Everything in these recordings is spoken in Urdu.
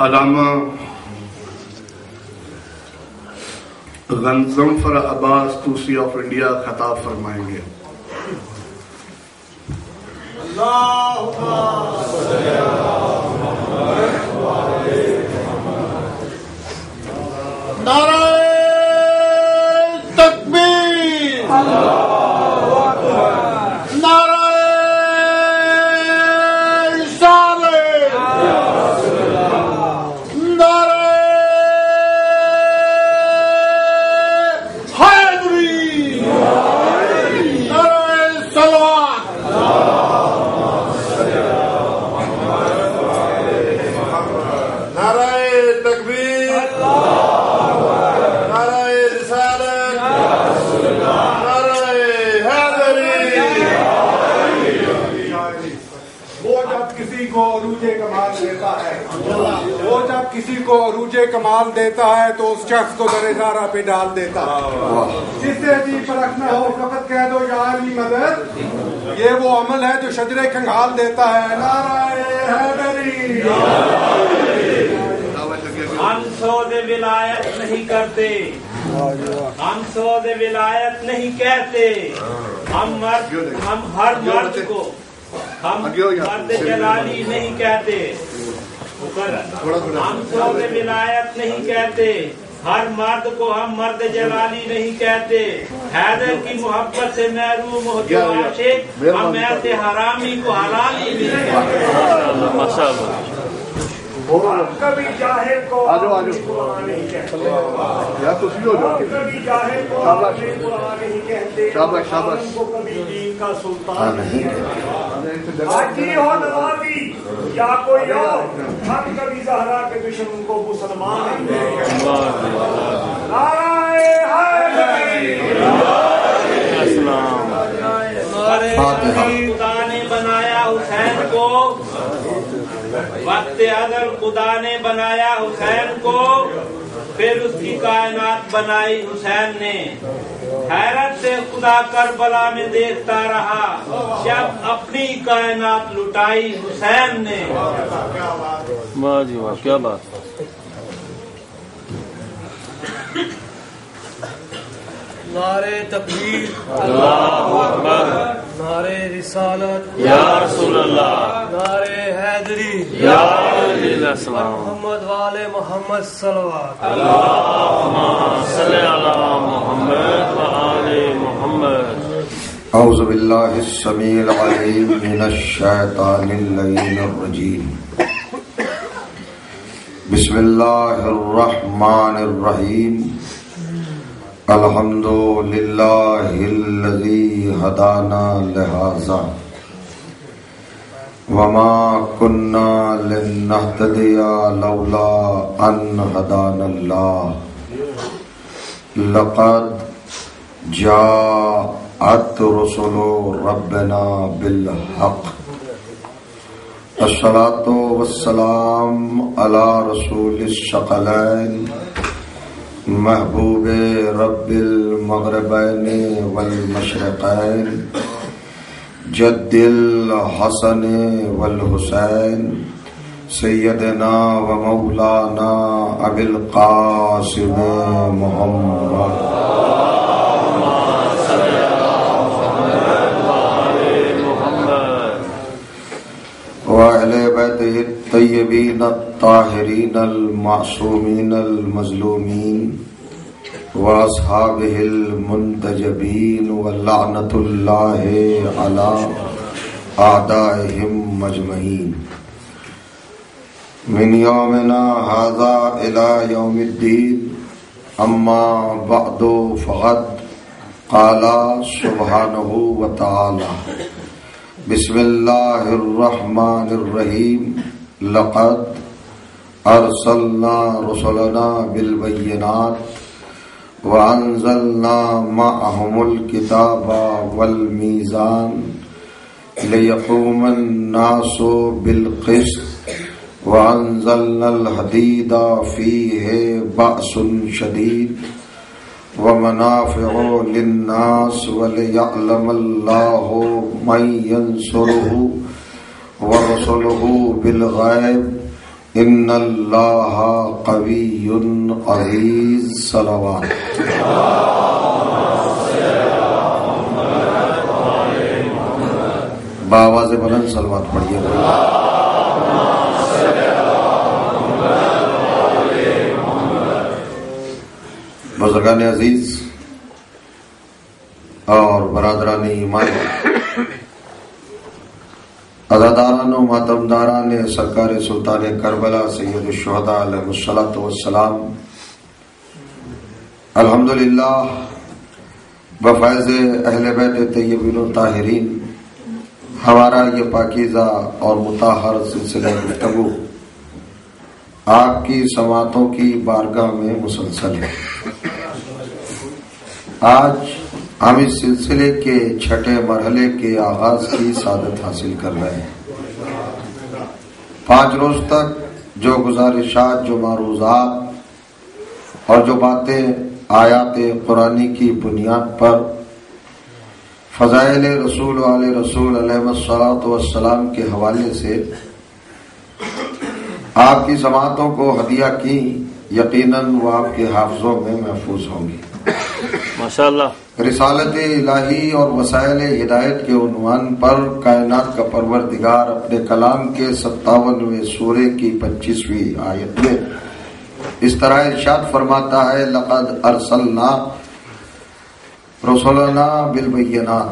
Allama غنظمفر Abbas Tusi of India خطاب فرمائیں گے۔ نعرہ تکبیر، نعرہ رسالت، نعرہ حیدری، نعرہ صلوات۔ نعرہ تکبیر، نعرہ رسالت، نعرہ حیدری۔ وہ جب کسی کو عروج کمال دیتا ہے، وہ جب کسی کو عروج کمال دیتا ہے تو اس شخص کو در زارہ پہ ڈال دیتا ہے۔ جس سے جی پرکھنا ہو فقط کہہ دو یا علی مدد، یہ وہ عمل ہے جو شجرے کھنگال دیتا ہے۔ نعرہ حیدری۔ ہم سود ولایت نہیں کرتے، ہم سود ولایت نہیں کہتے، ہم ہر مرد کو ہم مرد جلالی نہیں کہتے، ہم سود ولایت نہیں کہتے، ہر مرد کو ہم مرد جلالی نہیں کہتے۔ حیدر کی محبت سے محروم ہو جو عاشق، ہم ایسے حرامی کو حلالی نہیں کہتے۔ کبھی جاہل کو قرآن نہیں کہتے، کبھی جاہل کو قرآن نہیں کہتے، ہم کو کبھی دین کا سلطان نہیں کہتے۔ حاجی ہو نوابی یا کوئی اور، ہم کبھی زہرا کے دشمن کو مسلمان نہیں کہتے۔ نعرہ حیدری۔ خدا نے بنایا حسین کو، وقت ازل خدا نے بنایا حسین کو، پھر اس کی کائنات بنائی حسین نے۔ حیرت سے خدا کربلا میں دیکھتا رہا جب اپنی کائنات لٹائی حسین نے۔ واہ جی واہ، کیا بات۔ نعرہ تکبیر، اللہ اکبر، نعرہ رسالت، یا رسول اللہ، نعرہ حیدری، یا علیہ السلام، محمد والے محمد صلوات۔ اللہم صلی علی محمد وآل محمد۔ اعوذ باللہ السمیع العلیم من الشیطان اللعین الرجیم، بسم اللہ الرحمن الرحیم، الحمد للہ الذی ہدانا لہذا وما كنا لنهتدي لولا ان هدانا الله، لقد جاءت رسل ربنا بالحق، الصلاة والسلام على رسول الثقلین محبوب رب المغربین والمشرقین، جد الحسن والحسین، سیدنا و مولانا ابی القاسم محمد وأہل بیتہ الطیبین الطاہرین المعصومین المظلومین واصحابہ المنتجبین ولعنۃ اللہ علی اعدائہم مجمعین، من یومنا ھذا الی یوم الدین، اما بعد فقد قال سبحانہ وتعالی، بسم اللہ الرحمن الرحیم، لقد ارسلنا رسلنا بالبینات وانزلنا معهم الکتاب والمیزان لیقوم الناس بالقسط وانزلنا الحدید فیہ بأس شدید ومنافع للناس وليعلم الله من ينصره ورسله بالغیب ان اللہ قوی عزیز صلوات. بآواز بلند صلوات پڑھیے. بزرگان عزیز اور برادران ایمان، عزاداران و ماتمداران سرکار سلطان کربلا سید الشہداء علیہ الصلوۃ والسلام، الحمدللہ بفیض اہل بیت طیبین الطاہرین ہمارا یہ پاکیزہ اور مطہر سلسلہ گفتگو آپ کی سماعتوں کی بارگاہ میں مسلسل ہے. آج ہم اس سلسلے کے چھٹے مرحلے کے آغاز کی سعادت حاصل کر رہے ہیں. 5 روز تک جو گزارشات، جو معروضات اور جو باتیں آیات قرآنی کی بنیاد پر فضائل رسول و آل رسول علیہ الصلوۃ والسلام کے حوالے سے آپ کی سماعتوں کو ہدیہ کی، یقیناً وہ آپ کے حافظوں میں محفوظ ہوں گی ماشاءاللہ. رسالت الہی اور وسائل ہدایت کے عنوان پر کائنات کا پروردگار اپنے کلام کے 57ویں سورے کی 25ویں آیت میں اس طرح ارشاد فرماتا ہے: لقد ارسلنا رسولنا بالبینات.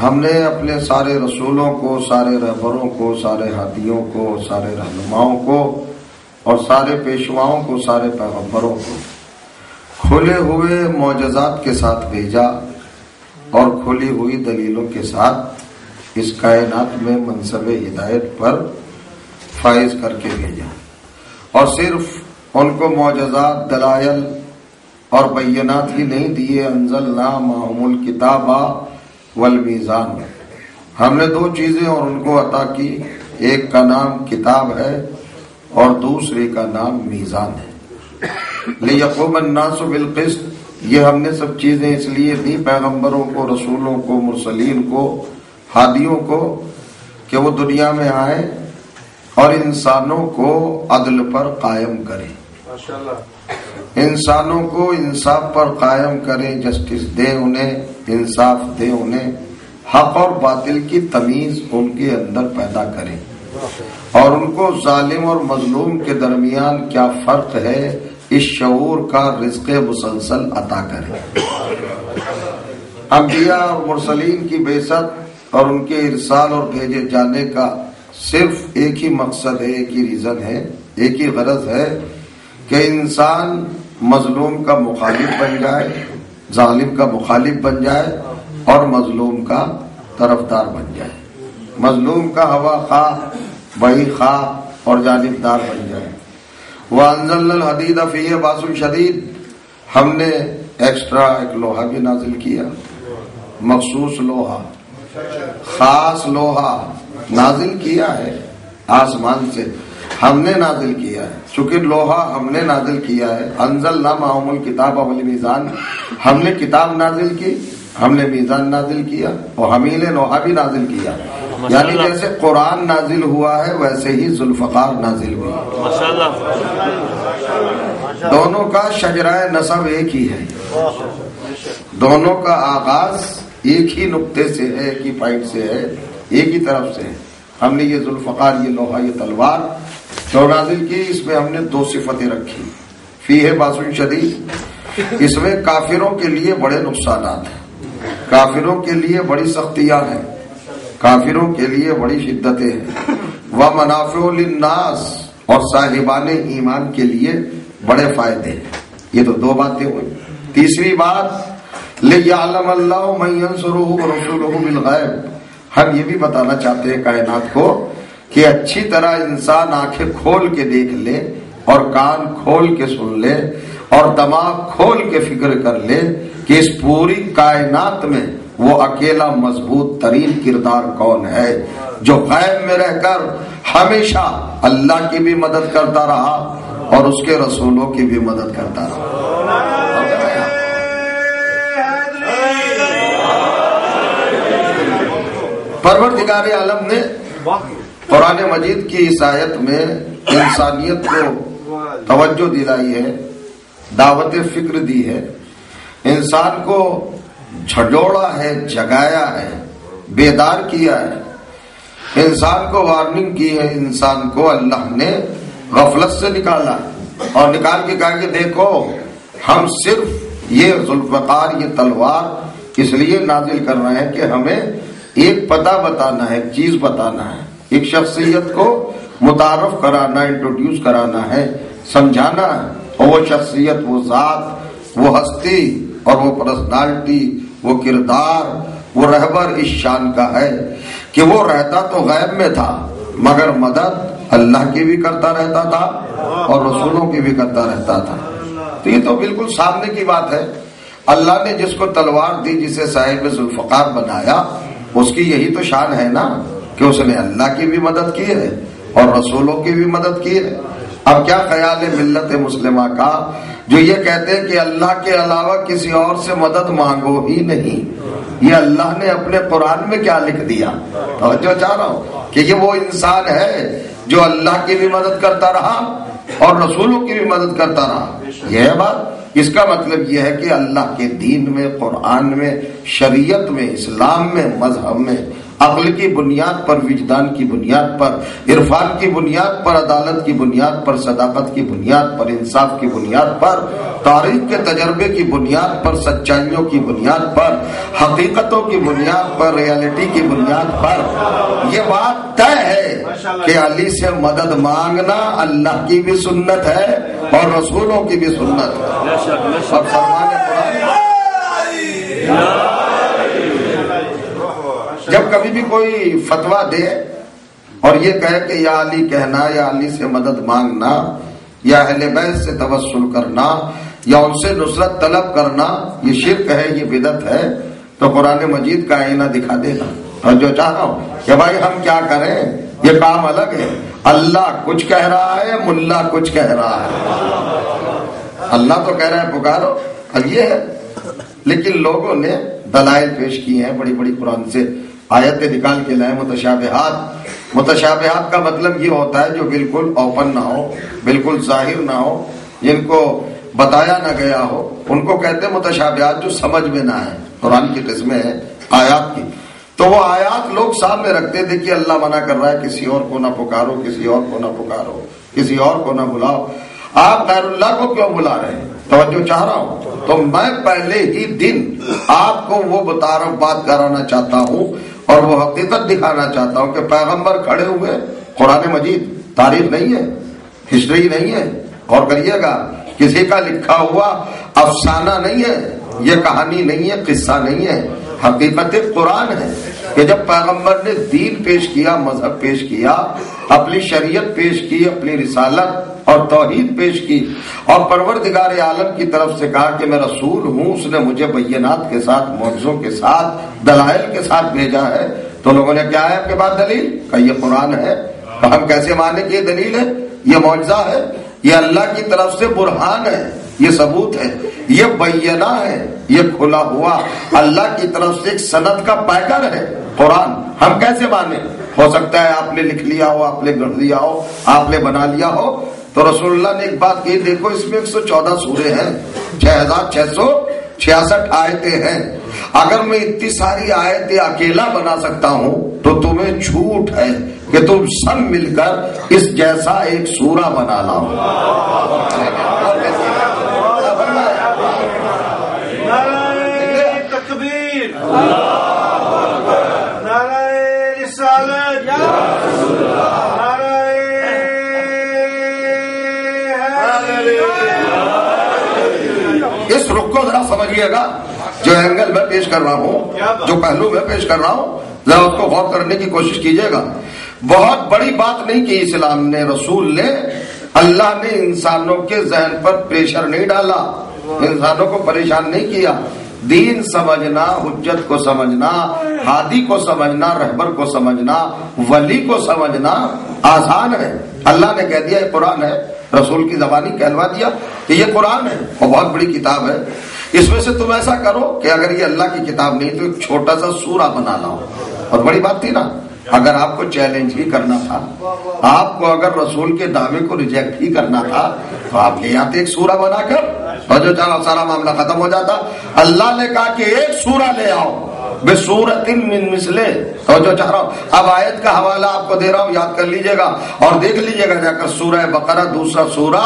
ہم نے اپنے سارے رسولوں کو، سارے رہبروں کو، سارے ہادیوں کو، سارے رہنماؤں کو اور سارے پیشواؤں کو، سارے پیغمبروں کو کھلے ہوئے معجزات کے ساتھ بھیجا اور کھلی ہوئی دلیلوں کے ساتھ اس کائنات میں منصب ہدایت پر فائز کر کے بھیجا. اور صرف ان کو معجزات، دلائل اور بینات ہی نہیں دیے. انزلنا معهم الکتاب والمیزان. ہم نے 2 چیزیں اور ان کو عطا کی، ایک کا نام کتاب ہے اور دوسری کا نام میزان ہے. لیقوم الناس بالقسط. یہ ہم نے سب چیزیں اس لیے دی پیغمبروں کو، رسولوں کو، مرسلین کو، ہادیوں کو، کہ وہ دنیا میں آئے اور انسانوں کو عدل پر قائم کریں، انسانوں کو انصاف پر قائم کریں، جسٹس دے انہیں، انصاف دے انہیں، حق اور باطل کی تمیز ان کے اندر پیدا کریں اور ان کو ظالم اور مظلوم کے درمیان کیا فرق ہے اس شعور کا رزق مسلسل عطا کریں. انبیاء اور مرسلین کی بعثت اور ان کے ارسال اور بھیجے جانے کا صرف ایک ہی مقصد ہے، ایک ہی ریزن ہے، ایک ہی غرض ہے کہ انسان مظلوم کا مخالف بن جائے، ظالم کا مخالف بن جائے اور مظلوم کا طرفدار بن جائے، مظلوم کا ہوا خواہ، بھائی خواہ اور جانبدار بن جائے. وَأَنزَلْنَا الْحَدِيدَ فِيهِ بَأْسٌ شَدِيدٌ. ہم نے ایکسٹرا ایک لوہا بھی نازل کیا، مخصوص لوہا، خاص لوہا نازل کیا ہے آسمان سے، ہم نے نازل کیا ہے. چونکہ لوہا ہم نے نازل کیا ہے، انزلنا معهم الکتاب والمیزان، ہم نے کتاب نازل کی، ہم نے میزان نازل کیا اور حمیل لوہا بھی نازل کیا. یعنی جیسے قرآن نازل ہوا ہے ویسے ہی ذوالفقار نازل ہوئی. دونوں کا شجرہ نسب ایک ہی ہے، دونوں کا آغاز ایک ہی نقطے سے ہے، ایک ہی پوائنٹ سے ہے، ایک ہی طرف سے ہے. ہم نے یہ ذوالفقار، یہ لوہا، یہ تلوار جو نازل کی، اس میں ہم نے 2 صفتیں رکھی. فیہ باس شدید، اس میں کافروں کے لیے بڑے نقصانات ہیں، کافروں کے لیے بڑی سختیاں ہیں، کافروں کے لیے بڑی شدتیں ہیں. ومنافع للناس، اور صاحبان ایمان کے لیے بڑے فائدے ہیں. یہ تو 2 باتیں ہوئی. تیسری بات، لِيَعْلَمَ اللَّهُ مَن يَنصُرُهُ وَرُسُولُهُ بِالْغَيْبِ. ہم یہ بھی بتانا چاہتے ہیں کائنات کو کہ اچھی طرح انسان آنکھیں کھول کے دیکھ لے اور کان کھول کے سن لے اور دماغ کھول کے فکر کر لے کہ اس پوری کائنات میں وہ اکیلا مضبوط ترین کردار کون ہے جو غیب میں رہ کر ہمیشہ اللہ کی بھی مدد کرتا رہا اور اس کے رسولوں کی بھی مدد کرتا رہا. پروردگار عالم نے قرآن مجید کی اس آیت میں انسانیت کو توجہ دلائی ہے، دعوت فکر دی ہے، انسان کو جھنجھوڑا ہے، جگایا ہے، بیدار کیا ہے، انسان کو وارننگ کی ہے، انسان کو اللہ نے غفلت سے نکالا اور نکال کے کہا کہ دیکھو ہم صرف یہ ذوالفقار، یہ تلوار اس لیے نازل کر رہے ہیں کہ ہمیں ایک پتہ بتانا ہے، ایک چیز بتانا ہے، ایک شخصیت کو متعارف کرانا، انٹروڈیوس کرانا ہے، سمجھانا ہے، اور وہ شخصیت، وہ ذات، وہ ہستی اور وہ پرسنالٹی، وہ کردار، وہ رہبر اس شان کا ہے کہ وہ رہتا تو غیب میں تھا مگر مدد اللہ کی بھی کرتا رہتا تھا اور رسولوں کی بھی کرتا رہتا تھا۔ تو یہ تو بالکل سامنے کی بات ہے۔ اللہ نے جس کو تلوار دی، جسے صاحب ذوالفقار بنایا، اس کی یہی تو شان ہے نا کہ اس نے اللہ کی بھی مدد کی ہے اور رسولوں کی بھی مدد کی ہے۔ اب کیا خیال ہے ملت مسلمہ کا جو یہ کہتے ہیں کہ اللہ کے علاوہ کسی اور سے مدد مانگو ہی نہیں؟ یہ اللہ نے اپنے قرآن میں کیا لکھ دیا؟ توجہ چاہ رہا ہوں کہ یہ وہ انسان ہے جو اللہ کی بھی مدد کرتا رہا اور رسولوں کی بھی مدد کرتا رہا۔ یہ ہے بات۔ اس کا مطلب یہ ہے کہ اللہ کے دین میں، قرآن میں، شریعت میں، اسلام میں، مذہب میں عقل کی بنیاد پر، وجدان کی بنیاد پر، عرفان کی بنیاد پر، عدالت کی بنیاد پر، صداقت کی بنیاد پر، انصاف کی بنیاد پر، تاریخ کے تجربے کی بنیاد پر، سچائیوں کی بنیاد پر، حقیقتوں کی بنیاد پر، ریالٹی کی بنیاد پر یہ بات طے ہے کہ علی سے مدد مانگنا اللہ کی بھی سنت ہے اور رسولوں کی بھی سنت ہے۔ اب فرمان قرآن جب کبھی بھی کوئی فتویٰ دے اور یہ کہے کہ یا علی کہنا، یا علی سے مدد مانگنا، یا اہل بیت سے توسل کرنا، یا ان سے نصرت طلب کرنا یہ شرک ہے، یہ بدعت ہے، تو قرآن مجید کا آئینہ دکھا دے گا۔ اور جو چاہ رہا ہوں کہ بھائی ہم کیا کریں، یہ کام الگ ہے۔ اللہ کچھ کہہ رہا ہے، ملا کچھ کہہ رہا ہے۔ اللہ تو کہہ رہا ہے پکارو، اب یہ ہے، لیکن لوگوں نے دلائل پیش کیے ہیں، بڑی بڑی قرآن سے آیتیں نکال کے لائے، متشابہات۔ متشابہات کا مطلب یہ ہوتا ہے جو بالکل اوپن نہ ہو، بالکل ظاہر نہ ہو، جن کو بتایا نہ گیا ہو، ان کو کہتے ہیں متشابہات، جو سمجھ میں نہ آئے۔ قرآن کی قسمیں ہیں آیات کی، تو وہ آیات لوگ سامنے رکھتے تھے کہ اللہ منع کر رہا ہے کسی اور کو نہ پکارو، کسی اور کو نہ پکارو، کسی اور کو نہ بلاؤ، آپ غیر اللہ کو کیوں بلا رہے ہیں؟ توجہ چاہ رہا ہوں۔ تو میں پہلے ہی دن آپ کو وہ بات کرانا چاہتا ہوں اور وہ حقیقت دکھانا چاہتا ہوں کہ پیغمبر کھڑے ہوئے، قرآن مجید تاریخ نہیں ہے، ہسٹری نہیں ہے، اور کریے گا کسی کا لکھا ہوا افسانہ نہیں ہے، یہ کہانی نہیں ہے، قصہ نہیں ہے، حقیقت قرآن ہے کہ جب پیغمبر نے دین پیش کیا، مذہب پیش کیا، اپنی شریعت پیش کی، اپنی رسالت اور توحید پیش کی، اور پروردگار عالم کی طرف سے کہا کہ میں رسول ہوں، اس نے مجھے بینات کے ساتھ، معجزوں کے ساتھ، دلائل کے ساتھ بھیجا ہے، تو لوگوں نے کیا ہے آپ کے پاس دلیل؟ کہ یہ قرآن ہے۔ تو ہم کیسے مانے کہ یہ دلیل ہے، یہ معجزہ ہے، یہ اللہ کی طرف سے برہان ہے، یہ ثبوت ہے، یہ بینہ ہے، یہ کھلا ہوا اللہ کی طرف سے ایک سند کا پیکر ہے قرآن۔ ہم کیسے مانے؟ ہو سکتا ہے آپ نے لکھ لیا ہو، آپ نے گڑھ لیا ہو، آپ نے بنا لیا ہو۔ تو رسول اللہ نے ایک بات کی، دیکھو اس میں 114 سورے ہیں، 6666 آیتیں ہیں، اگر میں اتنی ساری آیتیں اکیلا بنا سکتا ہوں تو تمہیں جھوٹ ہے کہ تم سب مل کر اس جیسا ایک سورہ بنا لاؤ۔ تکبیر، نعرہ رسالت، اس رخ کو ذرا سمجھیے گا، جو اینگل میں پیش کر رہا ہوں، جو پہلو میں پیش کر رہا ہوں، ذرا اس کو غور کرنے کی کوشش کیجیے گا۔ بہت بڑی بات نہیں کی اسلام نے، رسول نے، اللہ نے انسانوں کے ذہن پر پریشر نہیں ڈالا، انسانوں کو پریشان نہیں کیا۔ دین سمجھنا، حجت کو سمجھنا، ہادی کو سمجھنا، رہبر کو سمجھنا، ولی کو سمجھنا آسان ہے۔ اللہ نے کہہ دیا یہ قرآن ہے، رسول کی زبانی کہلوا دیا کہ یہ قرآن ہے اور بہت بڑی کتاب ہے، اس میں سے تم ایسا کرو کہ اگر یہ اللہ کی کتاب نہیں تو ایک چھوٹا سا سورہ بنا لاؤ۔ اور بڑی بات تھی نا، اگر آپ کو چیلنج ہی کرنا تھا، آپ کو اگر رسول کے دعوے کو ریجیکٹ ہی کرنا تھا تو آپ لے آتے ایک سورہ بنا کر اور جو چاہا سارا معاملہ ختم ہو جاتا. اللہ نے کہا کہ ایک سورہ لے آؤ بسورۃ من مثلہ. اور جو چاہ رہا ہوں اب آیت کا حوالہ آپ کو دے رہا ہوں، یاد کر لیجئے گا اور دیکھ لیجئے گا جا کر سورہ بقرہ دوسرا سورہ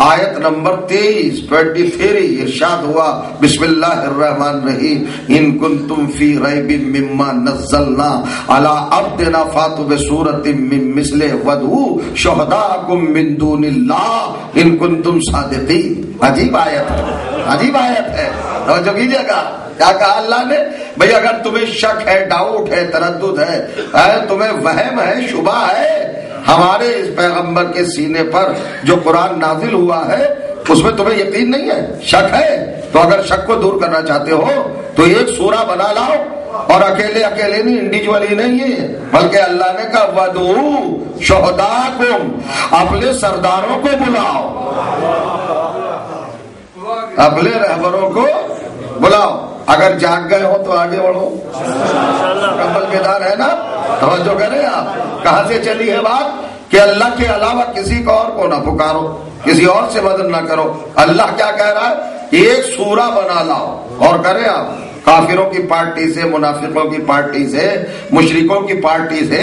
آیت نمبر 23 ارشاد ہوا بسم اللہ الرحمن الرحیم ان کنتم فی ریب مما نزلنا علی عبدنا فاتوا بسورۃ من مثلہ وادعوا شہداءکم من دون اللہ ان کنتم صادقین. عجیب آیت ہے، عجیب آیت ہے. توجہ کیجئے گا کیا کہا اللہ نے؟ بھئی اگر تمہیں شک ہے، ڈاؤٹ ہے، تردد ہے، تمہیں وہم ہے، شبہ ہے ہمارے اس پیغمبر کے سینے پر جو قرآن نازل ہوا ہے اس میں تمہیں یقین نہیں ہے، شک ہے، تو اگر شک کو دور کرنا چاہتے ہو تو ایک سورہ بنا لاؤ. اور اکیلے نہیں، انڈیویجولی نہیں ہے، بلکہ اللہ نے کہا وَدْعُوا شُهَدَاءَكُمْ، اپنے سرداروں کو بلاؤ، اپنے رہبروں کو بلاؤ. اگر جاگ گئے ہو تو آگے بڑھو، کمبل بیدار ہے نا. توجہ کریں آپ، کہاں سے چلی ہے بات کہ اللہ کے علاوہ کسی کو اور کو نہ پکارو، کسی اور سے مدد نہ کرو. اللہ کیا کہہ رہا ہے؟ ایک سورہ بنا لاؤ. اور کریں آپ کافروں کی پارٹی سے، منافقوں کی پارٹی سے، مشرکوں کی پارٹی سے.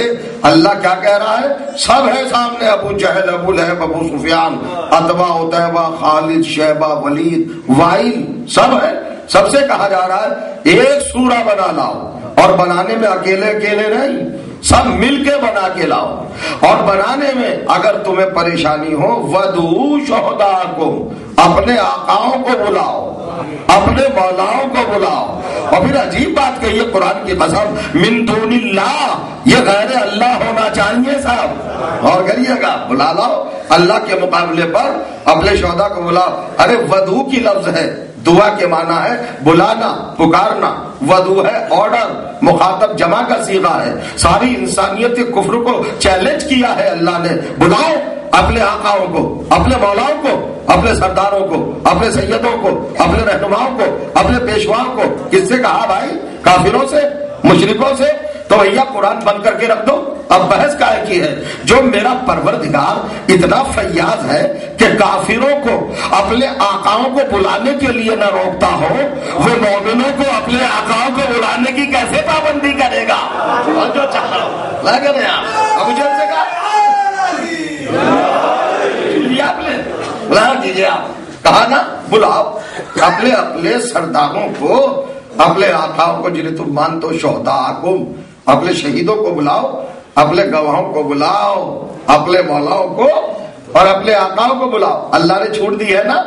اللہ کیا کہہ رہا ہے؟ سب ہے سامنے، ابو جہل، ابو لہب، ابو سفیان، عتبہ، عتیبہ، خالد، شیبہ، ولید، وائل، سب ہے. سب سے کہا جا رہا ہے ایک سورہ بنا لاؤ. اور بنانے میں اکیلے نہیں، سب مل کے بنا کے لاؤ. اور بنانے میں اگر تمہیں پریشانی ہو وَدْعُوا شُهَدَاءَكُمْ، اپنے آقاؤں کو بلاؤ، اپنے مولاؤں کو بلاؤ. اور پھر عجیب بات کہیے قرآن کی قسم من دون اللہ، یہ غیر اللہ ہونا چاہیے صاحب. اور کریے گا بلا لاؤ اللہ کے مقابلے پر اپنے شہداء کو بلاؤ. ارے ودعو کی لفظ ہے، دعا کے معنی ہے بلانا، پکارنا. ودعو ہے آرڈر، مخاطب جمع کا صیغہ ہے. ساری انسانیت کے کفر کو چیلنج کیا ہے اللہ نے. بلاؤ اپنے آقاؤں کو، اپنے مولاؤں کو، اپنے سرداروں کو، اپنے سیدوں کو، اپنے رہنماؤں کو، اپنے پیشواؤں کو. کس سے کہا بھائی؟ کافروں سے، مشرکوں سے. تو بھیا قرآن بند کر کے رکھ دو. اب بحث کائے کی ہے؟ جو میرا پروردگار اتنا فیاض ہے کہ کافروں کو اپنے آقاؤں کو بلانے کے لیے نہ روکتا ہو، وہ مومنوں کو اپنے آقاؤں کو بلانے کی کیسے پابندی کرے گا؟ اور جو چاہ رہا ہوں لگے نا ابو جہل سے کہا آپ نے بلا دیجیے. آپ کہا نا بلاؤ اپنے سرداروں کو، اپنے آقاؤں کو جنہیں تم مانتے ہو، شہداءکم، اپنے شہیدوں کو بلاؤ، اپنے گواہوں کو بلاؤ، اپنے مولاؤں کو اور اپنے آقاؤں کو بلاؤ. اللہ نے چھوٹ دی ہے نا،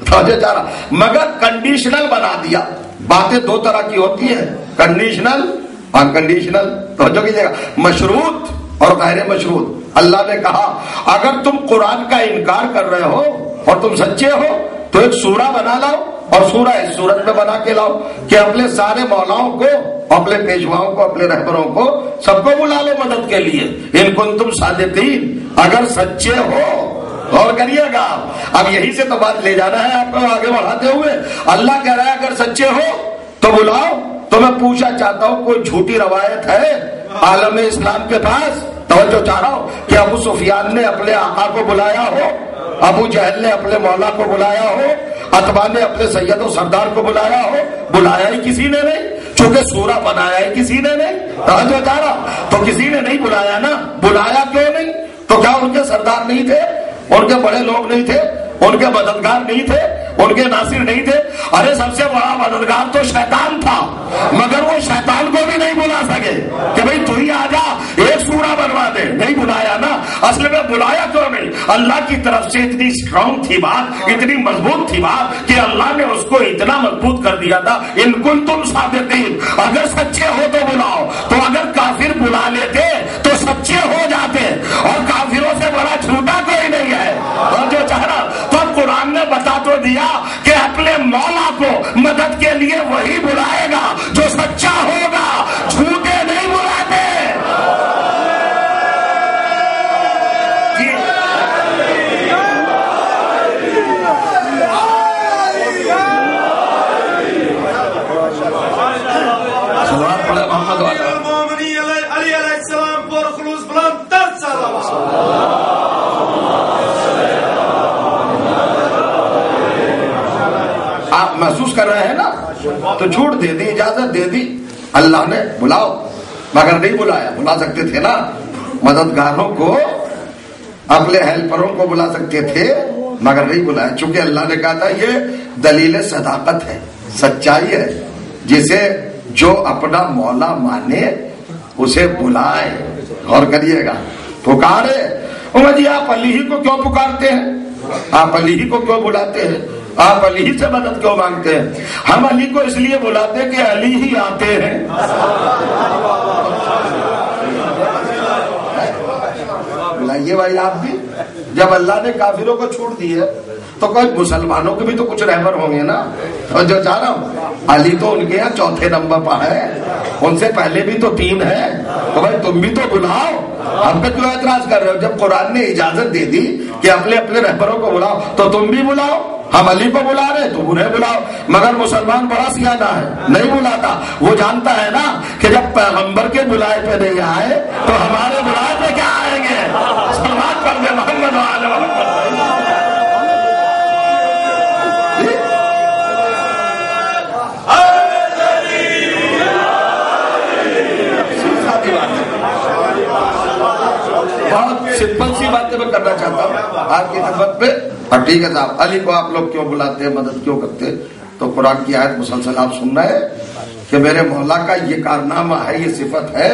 توجہ چاہ رہا، مگر کنڈیشنل بنا دیا. باتیں دو طرح کی ہوتی ہیں، کنڈیشنل، انکنڈیشنل. توجہ کیجیے گا، مشروط اور غیر مشروط. اللہ نے کہا اگر تم قرآن کا انکار کر رہے ہو اور تم سچے ہو تو ایک سورہ بنا لاؤ. اور سورہ اس صورت میں بنا کے لاؤ کہ اپنے سارے مولاؤں کو، اپنے پیشواؤں کو، اپنے رہبروں کو، سب کو بلا لو مدد کے لیے. ان کنتم صادقین، اگر سچے ہو. اور کریے گا اب یہی سے تو بات لے جانا ہے آپ کو آگے بڑھاتے ہوئے. اللہ کہہ رہا ہے اگر سچے ہو تو بلاؤ. تو میں پوچھنا چاہتا ہوں کوئی جھوٹی روایت ہے عالم اسلام کے پاس؟ توجہ چاہ رہا ہوں کہ ابو سفیان نے اپنے آقا کو بلایا ہو، ابو جہل نے اپنے مولا کو بلایا ہو، عتبہ نے اپنے سید و سردار کو بلایا ہو؟ بلایا ہی کسی نے نہیں، چونکہ سورہ بنایا ہی کسی نے نہیں. توجہ چاہ رہا تو کسی نے نہیں بلایا نا. بلایا کیوں نہیں؟ تو کیا ان کے سردار نہیں تھے؟ ان کے بڑے لوگ نہیں تھے؟ ان کے مددگار نہیں تھے؟ ان کے ناصر نہیں تھے؟ ارے سب سے بڑا مددگار تو شیطان تھا، مگر وہ شیطان کو بھی نہیں بلا سکے کہ بھئی تو ہی آ جا ایک سورہ بنوا دے. نہیں بلایا نا. اصل میں بلایا کیوں نہیں؟ اللہ کی طرف سے اتنی اسٹرانگ تھی بات، اتنی مضبوط تھی بات کہ اللہ نے اس کو اتنا مضبوط کر دیا تھا. ان کنتم صادقین، اگر سچے ہو تو بلاؤ. تو اگر کافر بلا لیتے تو سچے ہو جاتے، اور کافروں سے بڑا جھوٹا کوئی نہیں ہے. اور جو چاہ رہا تو قرآن نے بتا تو دیا کہ اپنے مولا کو مدد کے لیے وہی بلائے گا جو سچا ہوگا، جھوٹے نہیں بلاتے. علی علیہ السلام پر تو چھوٹ دے دی, اجازت دے دی اللہ نے, بلاؤ, مگر نہیں بلایا. بلا سکتے تھے نا مددگاروں کو, اپنے ہیلپروں کو بلا سکتے تھے, مگر نہیں بلایا. چونکہ اللہ نے کہا تھا یہ دلیل صداقت ہے, سچائی ہے, جسے جو اپنا مولا مانے اسے بلائے. غور کریے گا, پکارے. جی آپ علی ہی کو کیوں پکارتے ہیں, آپ علی ہی کو کیوں بلاتے ہیں, آپ علی ہی سے مدد کیوں مانگتے ہیں؟ ہم علی کو اس لیے بلاتے ہیں کہ علی ہی آتے ہیں. بلائیے بھائی آپ بھی. جب اللہ نے کافروں کو چھوٹ دی ہے تو کوئی مسلمانوں کے بھی تو کچھ رہبر ہوں گے نا. اور جو چاہ رہا ہوں علی تو ان کے یہاں چوتھے نمبر پر ہے, ان سے پہلے بھی تو 3 ہے, تو بھائی تم بھی تو بلاؤ. ہم پہ کیوں اعتراض کر رہے ہو؟ جب قرآن نے اجازت دے دی کہ اپنے اپنے رہبروں کو بلاؤ تو تم بھی بلاؤ. ہم علی کو بلا رہے تو انہیں بلاؤ. مگر مسلمان بڑا سیاح ہے, نہیں بلاتا. وہ جانتا ہے نا کہ جب پیغمبر کے بلائے پہ نہیں آئے تو ہمارے بلائے پہ کیا آئیں گے. سلام کر دے محمد وعلی محمد. بہت سمپل سی باتیں میں کرنا چاہتا ہوں آپ کی خدمت پہ. ٹھیک ہے صاحب, علی کو آپ لوگ کیوں بلاتے ہیں, مدد کیوں کرتے؟ تو قرآن کی آیت مسلسل آپ سننا ہے کہ میرے مولا کا یہ کارنامہ ہے, یہ صفت ہے,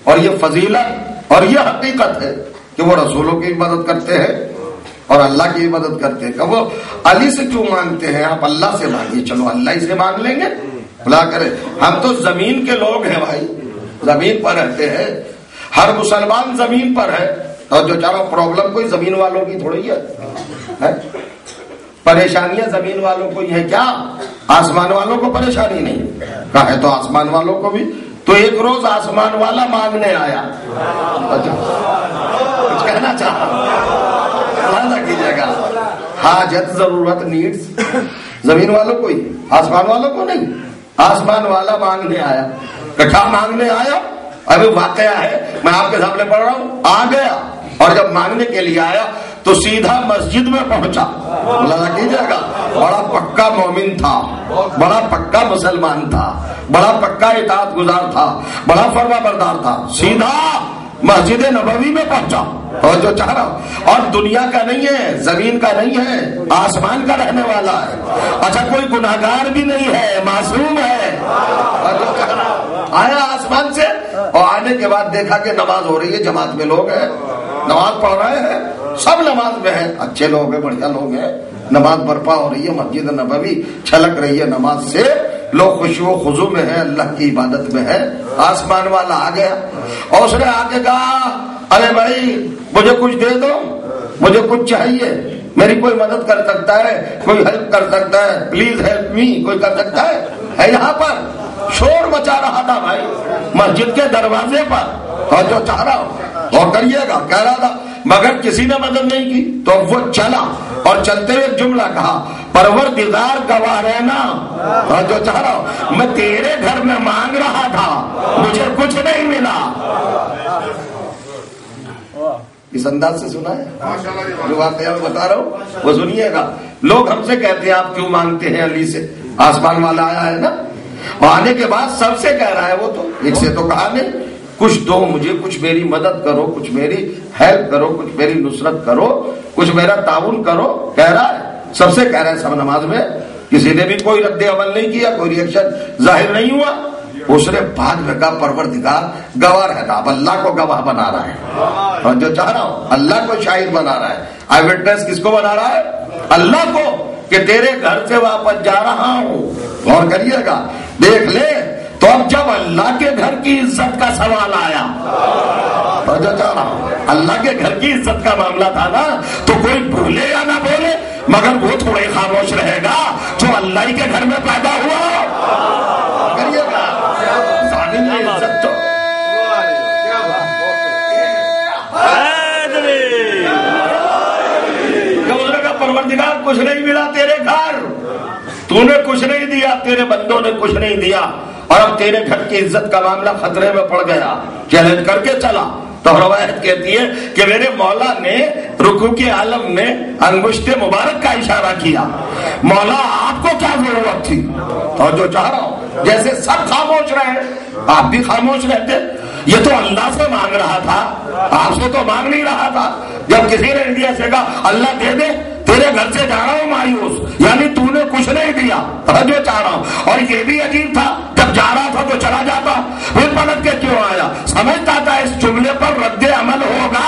اور یہ فضیلت اور یہ حقیقت ہے کہ وہ رسولوں کی مدد کرتے ہیں اور اللہ کی مدد کرتے ہیں. کہ وہ علی سے کیوں مانگتے ہیں؟ آپ اللہ سے مانگیے. چلو اللہ ہی سے مانگ لیں گے, بلا کرے. ہم تو زمین کے لوگ ہیں بھائی, زمین پر رہتے ہیں, ہر مسلمان زمین پر ہے. اور جو چاروں پرابلم کوئی زمین والوں کی تھوڑی ہے, پریشانیاں زمین والوں کو ہی ہے کیا, آسمان والوں کو پریشانی نہیں. کہا ہے تو آسمان والوں کو بھی. تو ایک روز آسمان والا مانگنے آیا, کچھ کہنا چاہا کیجیے گا. حاجت, ضرورت, نیڈس زمین والوں کو ہی, آسمان والوں کو نہیں. آسمان والا مانگنے آیا. کٹھا مانگنے آیا, ابھی واقعہ ہے میں آپ کے سامنے پڑھ رہا ہوں. آ گیا اور جب مانگنے کے لیے آیا تو سیدھا مسجد میں پہنچا. اللہ کیجیے گا, بڑا پکا مومن تھا, بڑا پکا مسلمان تھا, بڑا پکا اطاعت گزار تھا, بڑا فرما بردار تھا. سیدھا مسجد نبوی میں پہنچا. اور جو چاہ رہا ہوں, اور دنیا کا نہیں ہے, زمین کا نہیں ہے, آسمان کا رہنے والا ہے. اچھا کوئی گناہگار بھی نہیں ہے, معصوم ہے. اور جو چاہ رہا ہوں, آیا آسمان سے, اور آنے کے بعد دیکھا کہ نماز ہو رہی ہے, جماعت میں لوگ ہیں, نماز پڑھ رہے ہیں, سب نماز میں ہیں, اچھے لوگ ہیں, بڑھیا لوگ ہیں, نماز برپا ہو رہی ہے, مسجد نبوی چھلک رہی ہے نماز سے, لوگ خشوع و خضوع میں ہیں, اللہ کی عبادت میں ہے. آسمان والا آ گیا اور اس نے آ کے کہا, ارے بھائی مجھے کچھ دے دو, مجھے کچھ چاہیے, میری کوئی مدد کر سکتا ہے, کوئی ہیلپ کر سکتا ہے, پلیز ہیلپ می, کوئی کر سکتا ہے یہاں پر. شور مچا رہا تھا بھائی مسجد کے دروازے پر. اور جو چاہ رہا ہوں اور کریے گا, کہہ رہا تھا, مگر کسی نے مدد نہیں کی. تو وہ چلا اور چلتے ہوئے جملہ کہا, پروردگار گواہ رہنا, اور جو چاہ رہا ہوں میں تیرے گھر میں مانگ رہا تھا, مجھے کچھ نہیں ملا. اس انداز سے سنا ہے جو واقعہ میں بتا رہا ہوں وہ سنیے گا. لوگ ہم سے کہتے ہیں آپ کیوں مانگتے ہیں علی سے, آسمان والا آیا ہے نا, اور آنے کے بعد سب سے کہہ رہا ہے, وہ تو ایک سے تو کہا نہیں, کچھ دو مجھے, کچھ میری مدد کرو, کچھ میری ہیلپ کرو, کچھ میری نصرت کرو, کچھ میرا تعاون کرو. کہہ رہا ہے, سب سے کہہ رہا ہے, سب نماز میں. کسی نے بھی کوئی رد عمل نہیں کیا, کوئی ریئیکشن ظاہر نہیں ہوا. اس نے بعد میں کہا پروردگار گواہ رہتا, اب اللہ کو گواہ بنا رہا ہے. اور جو چاہ رہا ہوں اللہ کو شاہد بنا رہا ہے. آئی وٹنس کس کو بنا رہا ہے؟ اللہ کو, کہ تیرے گھر سے واپس جا رہا ہوں. غور کریے گا, دیکھ لے. تو اب جب اللہ کے گھر کی عزت کا سوال آیا, اور جو چاہ رہا ہوں اللہ کے گھر کی عزت کا معاملہ تھا نا, تو کوئی بھولے یا نہ بولے مگر وہ تھوڑے خاموش رہے گا جو اللہ ہی کے گھر میں پیدا ہوا. کریے گا عزت تو پروردگار کچھ نہیں ملا تیرے گھر, تو نے کچھ نہیں دیا, تیرے بندوں نے کچھ نہیں دیا, اور اب تیرے گھر کی عزت کا معاملہ خطرے میں پڑ گیا. چیلنج کر کے چلا. تو روایت کہتی ہے کہ میرے مولا نے رکوع کے عالم میں انگشت مبارک کا اشارہ کیا, مولا آپ کو کیا ضرورت تھی؟ اور جو چاہ رہا ہوں جیسے سب خاموش رہے آپ بھی خاموش رہتے. یہ تو اللہ سے مانگ رہا تھا, آپ سے تو مانگ نہیں رہا تھا. جب کسی نے انڈیا سے کہا اللہ دے دے, تیرے گھر سے جا رہا ہوں مایوس, یعنی تو نے کچھ نہیں دیا جو چاہ رہا ہوں. اور یہ بھی عجیب تھا, جب جا رہا تھا تو چلا جاتا, پھر پلٹ کے کیوں آیا؟ سمجھتا تھا اس جملے پر رد عمل ہوگا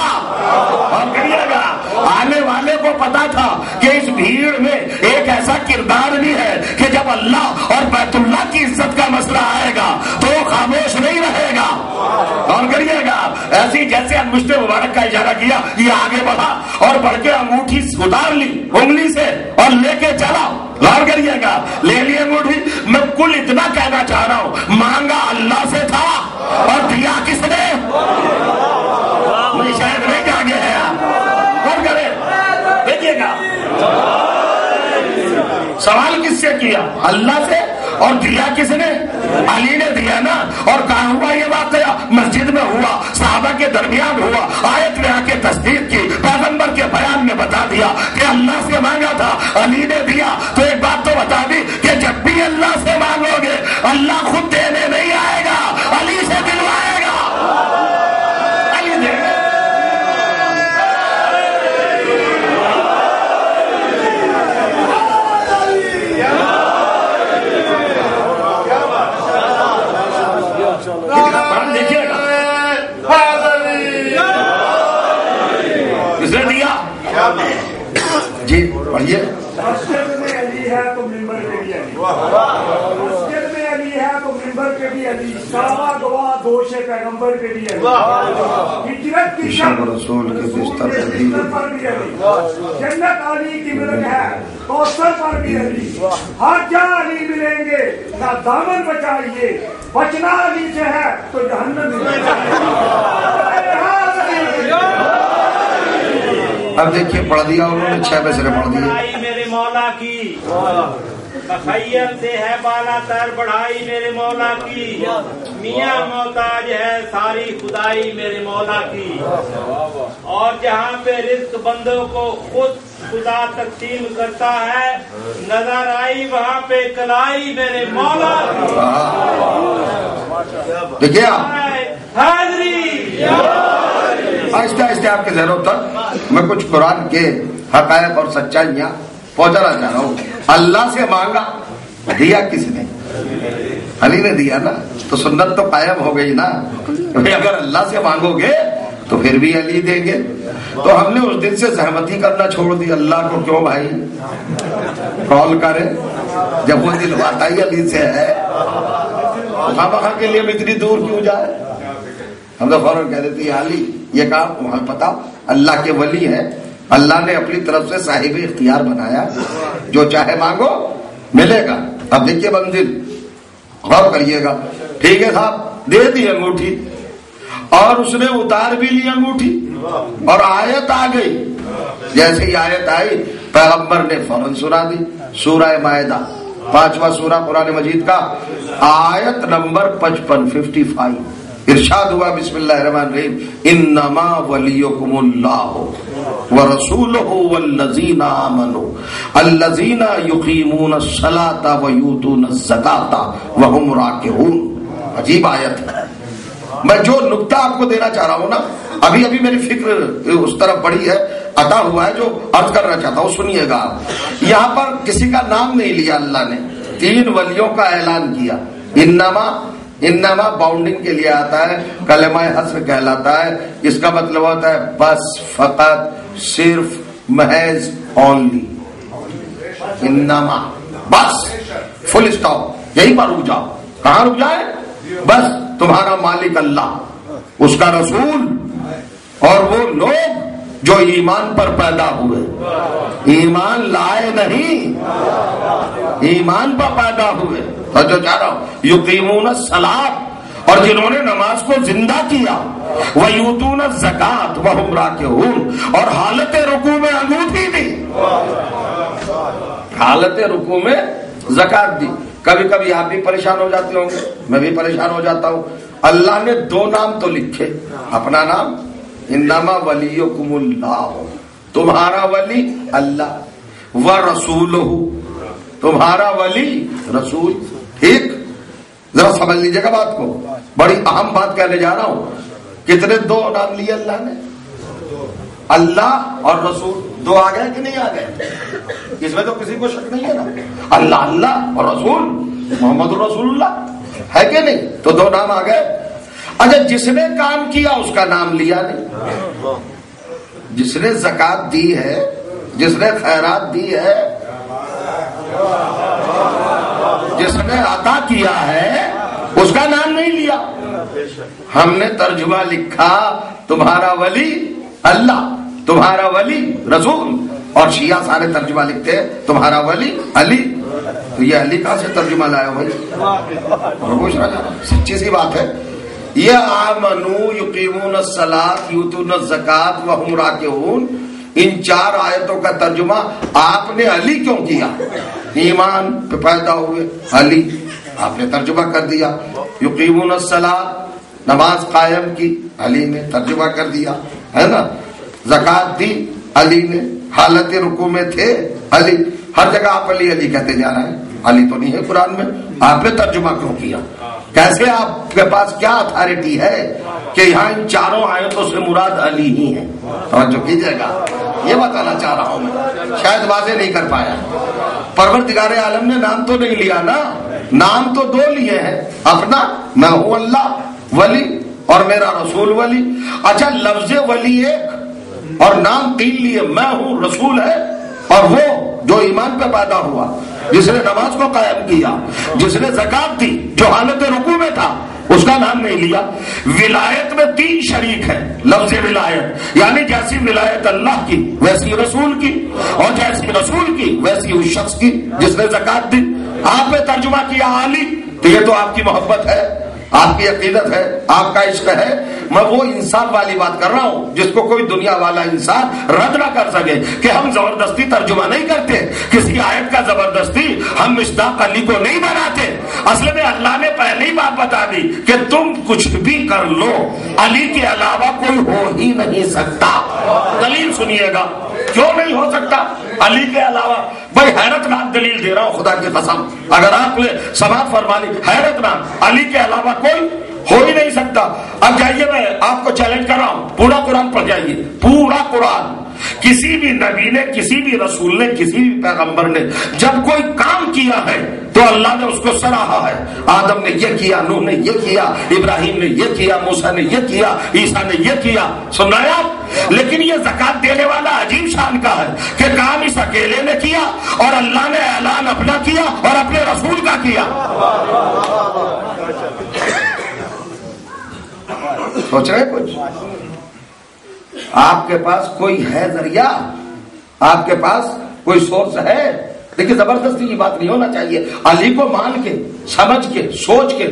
اور کریے گا. آنے والے کو پتا تھا کہ اس بھیڑ میں ایک ایسا کردار بھی ہے کہ جب اللہ اور بیت اللہ کی عزت کا مسئلہ آئے گا تو وہ خاموش نہیں رہے گا. اور کریے گا ایسی جیسے انگشت مبارک کا اشارہ کیا, یہ آگے بڑھا اور بڑھ کے انگوٹھی اتار لی انگلی سے اور لے کے چلا. غور کریے گا, لے لی انگوٹھی. میں کل اتنا کہنا چاہ رہا ہوں, مانگا اللہ سے تھا اور دیا کس نے؟ میں شاید نہیں آگے ہے آپ غور کرے دیکھیے گا. سوال کس سے کیا؟ اللہ سے. اور دیا کس نے؟ علی نے دیا نا. اور کہاں ہوا یہ واقعہ؟ مسجد میں ہوا, صحابہ کے درمیان ہوا. آیت میں آ کے تصدیق کی, پیغمبر کے بیان میں بتا دیا کہ اللہ سے مانگا تھا, علی نے دیا. تو ایک بات تو بتا دی کہ جب بھی اللہ سے مانگو گے اللہ خود دینے نہیں آئے گا, علی سے دلوائے گا. علی دے گا. دیکھیے گا کس نے دیا جی پڑھیے. مسجد میں علی ہے تو ممبر کے بھی علی, مسجد میں علی ہے تو ممبر کے بھی علی, صحابہ گواہ دوش پیغمبر کے بھی علی, ہجرت کی شب رسول کے بستر پر بھی علی, جنت علی کی ملک ہے کوثر پر بھی علی. ہر جہاں علی ملیں گے نہ دامن بچائیے, بچنا علی سے ہے تو جہنم میں. اب دیکھیے پڑھ دیا انہوں نے, 6 بسرے پڑھ دیے. میرے مولا کی تخیل سے ہے بالا تر بڑھائی میرے مولا کی, میاں محتاج ہے ساری خدائی میرے مولا کی. اور جہاں پہ رزق بندوں کو خود خدا تقسیم کرتا ہے, نظر آئی وہاں پہ کلائی میرے مولا کی. دیکھیے حاضری آہستہ آہستہ آپ کے ذہنوں تک میں کچھ قرآن کے حقائق اور سچائیاں پہنچانا چاہ رہا ہوں. اللہ سے مانگا, دیا کس نے؟ علی نے دیا نا. تو سنت تو قائم ہو گئی نا, اگر اللہ سے مانگو گے تو پھر بھی علی دیں گے. تو ہم نے اس دن سے زحمتی کرنا چھوڑ دی. اللہ کو کیوں بھائی کال کرے جب وہ دلواتا ہی علی سے ہے, خواہ کے لیے اتنی دور کیوں جائے. ہم تو فوراً کہہ دیتے ہیں علی یہ کام تمہیں پتا, اللہ کے ولی ہے, اللہ نے اپنی طرف سے صاحب اختیار بنایا, جو چاہے مانگو ملے گا. اب دیکھیے منزل, غور کریے گا. ٹھیک ہے صاحب دے دی انگوٹھی, اور اس نے اتار بھی لی انگوٹھی, اور آیت آ گئی. جیسے ہی آیت آئی پیغمبر نے فوراً سنا دی. سورہ مائدہ 5واں سورہ قرآن مجید کا, آیت نمبر 55 ارشاد ہوا بسم اللہ الرحمن الرحیم, انما ولیکم اللہ ورسولہ والذین آمنوا الذین یقیمون الصلاۃ ویؤتون الزکاۃ وہم راکعون. عجیب آیت ہے. میں جو نقطہ آپ کو دینا چاہ رہا ہوں نا, ابھی میری فکر اس طرف بڑی ہے, عطا ہوا ہے جو عرض کرنا چاہتا ہوں, سنیے گا. یہاں پر کسی کا نام نہیں لیا اللہ نے, 3 ولیوں کا اعلان کیا. انما باؤنڈنگ کے لیے آتا ہے, کلمہ حصر کہلاتا ہے. اس کا مطلب ہوتا ہے بس, فقط, صرف, محض, اونلی. انما بس, فل اسٹاپ, یہیں پر رک جاؤ. کہاں رک جائے؟ بس تمہارا مالک اللہ, اس کا رسول, اور وہ لوگ جو ایمان پر پیدا ہوئے, ایمان لائے نہیں, ایمان پر پیدا ہوئے. اور جو چاہ رہا ہوں یقیمون الصلاۃ, اور جنہوں نے نماز کو زندہ کیا, ویؤتون الزکاۃ وہم راکعون, اور حالت رکوع میں انگوٹھی دی, حالت رکوع میں زکات دی. کبھی کبھی آپ بھی پریشان ہو جاتے ہوں گے, میں بھی پریشان ہو جاتا ہوں. اللہ نے 2 نام تو لکھے, اپنا نام انما ولیکم اللہ, تمہارا ولی اللہ, ورسولہ, تمہارا ولی رسول. ٹھیک, ذرا سمجھ لیجیے گا بات کو، بڑی اہم بات کہنے جا رہا ہوں. کتنے دو نام لیے اللہ نے؟ اللہ اور رسول. دو آ گئے کہ نہیں آ گئے؟ اس میں تو کسی کو شک نہیں ہے نا. اللہ اللہ اور رسول محمد رسول اللہ ہے کہ نہیں؟ تو دو نام آ گئے. اچھا جس نے کام کیا اس کا نام لیا نہیں. جس نے زکات دی ہے، جس نے خیرات دی ہے، جس نے عطا کیا ہے، اس کا نام نہیں لیا. ہم نے ترجمہ لکھا تمہارا ولی اللہ، تمہارا ولی رسول، اور شیعہ سارے ترجمہ لکھتے ہیں تمہارا ولی علی. تو یہ علی کہاں سے ترجمہ لایا بھائی؟ سچی سی بات ہے. یہ آمنو یقیمون الصلاۃ یؤتون الزکات وہم راکعون، ان چار آیتوں کا ترجمہ آپ نے علی کیوں کیا؟ ایمان پہ پیدا ہوئے علی، آپ نے ترجمہ کر دیا. یقیمون الصلاۃ، نماز قائم کی، علی نے ترجمہ کر دیا ہے نا. زکات دی، علی نے. حالت رکوع میں تھے، علی. ہر جگہ آپ علی علی کہتے جا رہے ہیں. علی تو نہیں ہے قرآن میں، آپ نے ترجمہ کیوں کیا؟ کیسے آپ کے پاس کیا اتھارٹی ہے کہ یہاں ان چاروں آیتوں سے مراد علی ہی ہے؟ توجہ کیجیے گا، یہ بتانا چاہ رہا ہوں میں، شاید واضح نہیں کر پایا. پروردگار عالم نے نام تو نہیں لیا نا، نام تو دو لیے ہیں، اپنا میں ہوں اللہ ولی اور میرا رسول ولی. اچھا لفظ ولی ایک اور نام تین لیے، میں ہوں رسول ہے، اور وہ جو ایمان پہ پیدا ہوا، جس نے نماز کو قائم کیا، جس نے زکات دی، جو حالت رکوع میں تھا، اس کا نام نہیں لیا. ولایت میں تین شریک ہیں. لفظ ولایت یعنی جیسی ولایت اللہ کی ویسی رسول کی، اور جیسی رسول کی ویسی اس شخص کی جس نے زکات دی. آپ نے ترجمہ کیا علی، تو یہ تو آپ کی محبت ہے، آپ کی عقیدت ہے، آپ کا عشق ہے. میں وہ انسان والی بات کر رہا ہوں جس کو کوئی دنیا والا انسان رد نہ کر سکے کہ ہم زبردستی ترجمہ نہیں کرتے، کسی آیت کا زبردستی ہم مصداق علی کو نہیں بناتے. اصل میں اللہ نے پہلے ہی بات بتا دی کہ تم کچھ بھی کر لو، علی کے علاوہ کوئی ہو ہی نہیں سکتا. دلیل سنیے گا کیوں نہیں ہو سکتا علی کے علاوہ. بھائی حیرت ناک دلیل دے رہا ہوں خدا کی قسم، اگر آپ نے سماعت فرمانی، حیرت ناک علی کے علاوہ کوئی ہو ہی نہیں سکتا. اب جائیے، میں آپ کو چیلنج کر رہا ہوں، پورا قرآن پڑھ جائیے، پورا قرآن. کسی بھی نبی نے، کسی بھی رسول نے، کسی بھی پیغمبر نے جب کوئی کام کیا ہے تو اللہ نے اس کو سراہا ہے. آدم نے یہ کیا، نوح نے یہ کیا، ابراہیم نے یہ کیا، موسیٰ نے یہ کیا، عیسیٰ نے یہ کیا. سن رہے آپ؟ لیکن یہ زکات دینے والا عجیب شان کا ہے کہ کام اس اکیلے نے کیا اور اللہ نے اعلان اپنا کیا اور اپنے رسول کا کیا. سوچ رہے کچھ؟ آپ کے پاس کوئی ہے ذریعہ، آپ کے پاس کوئی سورس ہے. دیکھیے زبردستی کی بات نہیں ہونا چاہیے. علی کو مان کے، سمجھ کے، سوچ کے،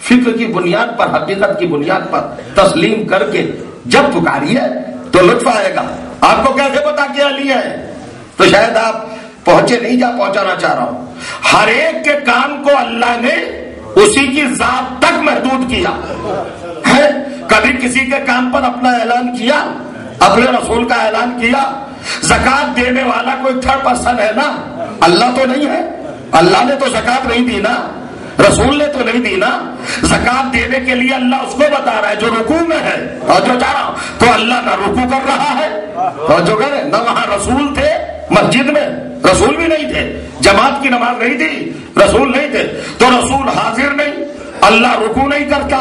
فکر کی بنیاد پر، حقیقت کی بنیاد پر تسلیم کر کے جب پکاریے تو لطف آئے گا. آپ کو کیسے پتا کہ علی ہے؟ تو شاید آپ پہنچے نہیں جا پہنچانا چاہ رہا ہوں. ہر ایک کے کام کو اللہ نے اسی کی ذات تک محدود کیا ہے. کبھی کسی کے کام پر اپنا اعلان کیا، اپنے رسول کا اعلان کیا. زکات دینے والا کوئی تھرڈ پرسن ہے نا، اللہ تو نہیں ہے. اللہ نے تو زکات نہیں دی نا، رسول نے تو نہیں دی نا. زکات دینے کے لیے اللہ اس کو بتا رہا ہے جو رکوع میں ہے اور جو جا رہا، تو اللہ نہ رکوع کر رہا ہے اور جو کرے نہ. وہاں رسول تھے مسجد میں، رسول بھی نہیں تھے. جماعت کی نماز نہیں تھی، رسول نہیں تھے. تو رسول حاضر نہیں، اللہ رکوع نہیں کرتا.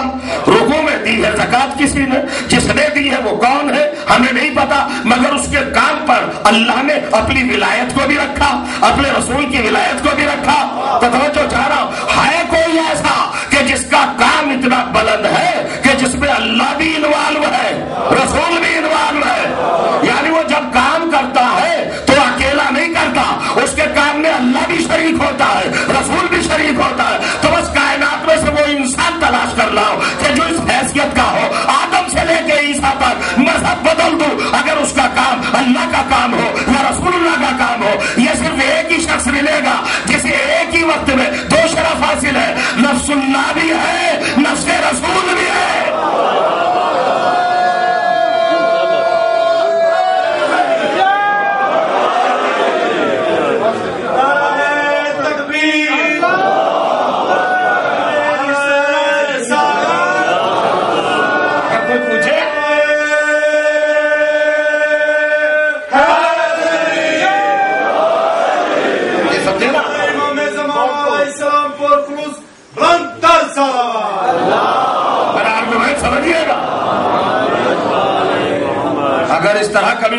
رکوع میں دی ہے زکات کسی نے، جس نے دی ہے وہ کون ہے ہمیں نہیں پتا، مگر اس کے کام پر اللہ نے اپنی ولایت کو بھی رکھا، اپنے رسول کی ولایت کو بھی رکھا. تو توجہ چاہ رہا ہوں، ہے کوئی ایسا کہ جس کا کام اتنا بلند ہے کہ جس میں اللہ بھی انوالو ہے، رسول بھی انوالو ہے؟ یعنی وہ جب کام کرتا ہے تو اکیلا نہیں کرتا، اس کے کام میں اللہ بھی شریک ہوتا ہے، رسول بھی شریک ہوتا ہے. تو بس کائنات میں سے وہ انسان تلاش کر لاؤ کہ جو اس حیثیت کا ہو، آدم سے لے کے عیسیٰ تک مذہب بدل دوں، اگر اس کا کام اللہ کا کام ہو یا رسول اللہ کا کام ہو. یہ صرف ایک ہی شخص ملے گا جسے ایک ہی وقت میں دو شرف حاصل ہے، نفس اللہ بھی ہے، نفس رسول بھی ہے.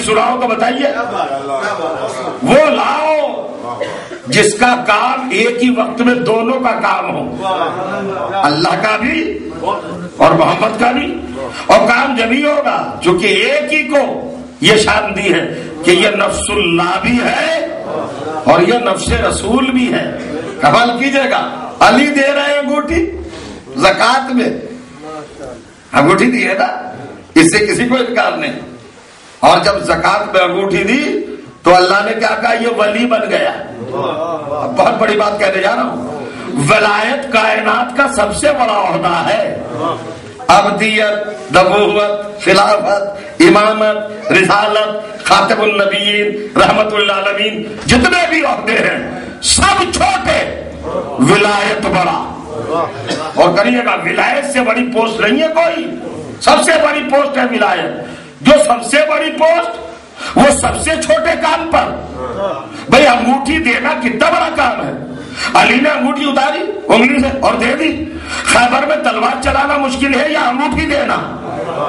کہانی سناؤ تو بتائیے. وہ لاؤ جس کا کام ایک ہی وقت میں دونوں کا کام ہو، اللہ کا بھی اور محمد کا بھی. اور کام جبھی ہوگا چونکہ ایک ہی کو یہ شان دی ہے کہ یہ نفس اللہ بھی ہے اور یہ نفس رسول بھی ہے. کمال کیجئے گا، علی دے رہے ہیں انگوٹھی زکات میں، انگوٹھی دی ہے نا، اس سے کسی کو انکار نہیں. اور جب زکات میں انگوٹھی دی تو اللہ نے کیا کہا؟ یہ ولی بن گیا. بہت بڑی بات کہنے جا رہا ہوں. ولایت کائنات کا سب سے بڑا عہدہ ہے. ابدیت، نبوت، خلافت، امامت، رسالت، خاتم النبیین، رحمت للعالمین، جتنے بھی عہدے ہیں سب چھوٹے، ولایت بڑا. اور کریے گا، ولایت سے بڑی پوسٹ نہیں ہے کوئی. سب سے بڑی پوسٹ ہے ولایت. جو سب سے بڑی پوسٹ وہ سب سے چھوٹے کام پر. بھئی انگوٹھی دینا کتنا بڑا کام ہے. علی نے انگوٹھی اتاری انگلی سے اور دے دی. خیبر میں تلوار چلانا مشکل ہے یا انگوٹھی دینا؟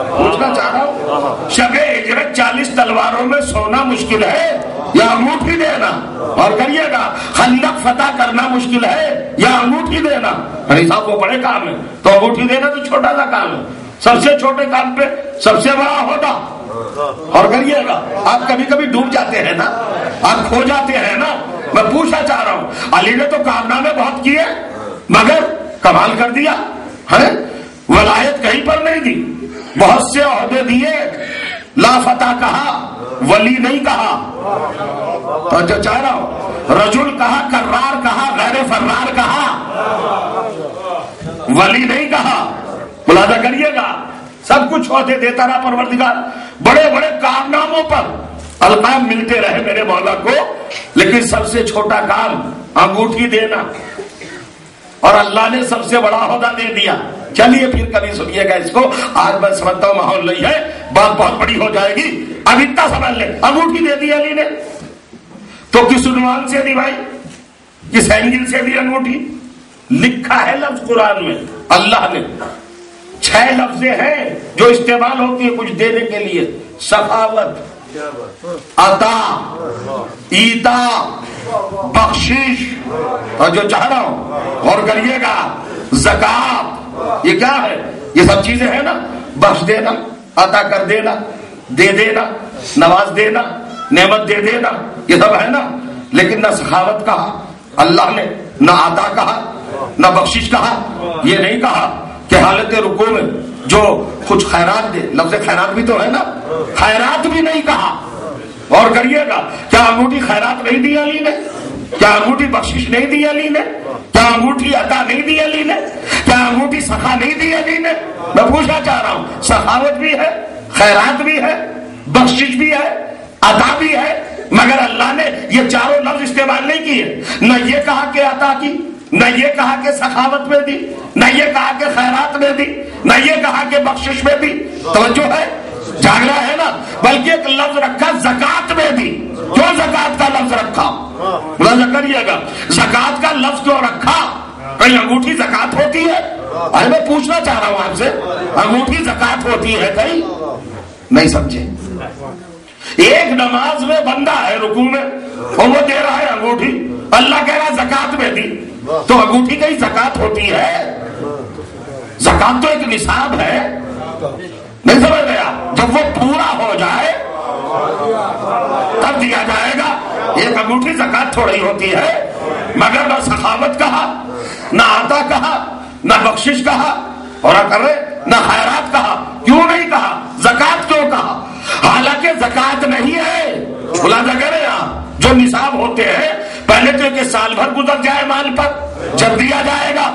پوچھنا چاہ رہا ہوں، شب ہجرت 40 تلواروں میں سونا مشکل ہے یا انگوٹھی دینا؟ اور کریے گا، خندق فتح کرنا مشکل ہے یا انگوٹھی دینا؟ ارے صاحب وہ بڑے کام ہے، تو انگوٹھی دینا تو چھوٹا سا کام ہے. سب سے چھوٹے کام پہ سب سے بڑا ہوتا. اور کریے گا، آپ کبھی کبھی ڈوب جاتے ہیں نا، آپ کھو جاتے ہیں نا. میں پوچھنا چاہ رہا ہوں، علی نے تو کارنامے بہت کیے مگر کمال کر دیا ہے. ولایت کہیں پر نہیں دی، بہت سے عہدے دیے، لا فتح کہا، ولی نہیں کہا. اور جو چاہ رہا ہوں، رجل کہا، کرار کہا، غیر فرار کہا، ولی نہیں کہا. ملاحظہ کریے گا، سب کچھ عہدے دیتا رہا پروردگار. بڑے بڑے کارناموں پر القاب ملتے رہے میرے مولا کو، لیکن سب سے چھوٹا کام انگوٹھی دینا، اور اللہ نے سب سے بڑا عہدہ دے دیا. چلیے پھر کبھی سنیے گا اس کو. آج میں سمجھتا ہوں ماحول نہیں ہے، بات بہت بڑی ہو جائے گی. اب اتنا سمجھ لیں، انگوٹھی دے دی علی نے تو کس عنوان سے دی بھائی؟ کس اینگل سے دی انگوٹھی؟ لکھا ہے لفظ قرآن میں، اللہ نے 6 لفظ ہیں جو استعمال ہوتی ہے کچھ دینے کے لیے: سخاوت، عطا، ایتا، بخشش. اور جو چاہ رہا ہوں اور کریے گا، زکات. یہ کیا ہے؟ یہ سب چیزیں ہیں نا، بخش دینا، عطا کر دینا، دے دینا، نواز دینا، نعمت دے دینا، یہ سب ہے نا. لیکن نہ سخاوت کہا اللہ نے، نہ عطا کہا، نہ بخشش کہا. یہ نہیں کہا کہ حالت رکوع میں جو کچھ خیرات دے. لفظ خیرات بھی تو ہے نا، خیرات بھی نہیں کہا. اور کریے گا، کیا انگوٹھی خیرات نہیں دی علی نے؟ کیا انگوٹھی بخشش نہیں دی علی نے؟ کیا انگوٹھی عطا نہیں دی علی نے؟ کیا انگوٹھی سخا نہیں دی علی نے؟ میں پوچھنا چاہ رہا ہوں، سخاوت بھی ہے، خیرات بھی ہے، بخشش بھی ہے، عطا بھی ہے، مگر اللہ نے یہ چاروں لفظ استعمال نہیں کیے. نہ یہ کہا کہ عطا کی، نہ یہ کہا کہ سخاوت میں دی، نہ یہ کہا کہ خیرات میں دی، نہ یہ کہا کہ بخشش میں دی. توجہ ہے، جھگڑا ہے نا. بلکہ ایک لفظ رکھا زکات میں دی. کیوں زکات کا لفظ رکھا؟ ملاحظہ کریے گا، زکات کا لفظ کیوں رکھا؟ کہیں انگوٹھی زکات ہوتی ہے؟ ارے میں پوچھنا چاہ رہا ہوں آپ سے، انگوٹھی زکات ہوتی ہے کہیں؟ نہیں سمجھے. ایک نماز میں بندہ ہے رکوع میں اور وہ دے رہا ہے انگوٹھی، اللہ کہہ رہا ہے زکات میں دی. تو انگوٹھی کہیں زکات ہوتی ہے؟ زکات تو ایک نصاب ہے. نہیں سمجھ گیا؟ جب وہ پورا ہو جائے تب دیا جائے گا. ایک انگوٹھی زکات تھوڑی ہوتی ہے. مگر نہ سخاوت کہا، نہ عطا کہا، نہ بخشش کہا، اور نہ خیرات کہا. کیوں نہیں کہا؟ زکات کیوں کہا؟ حالانکہ زکات نہیں ہے. ملاحظہ کریں، جو نصاب ہوتے ہیں پہلے تو کہ سال بھر گزر جائے مال پر، جب دیا جائے گا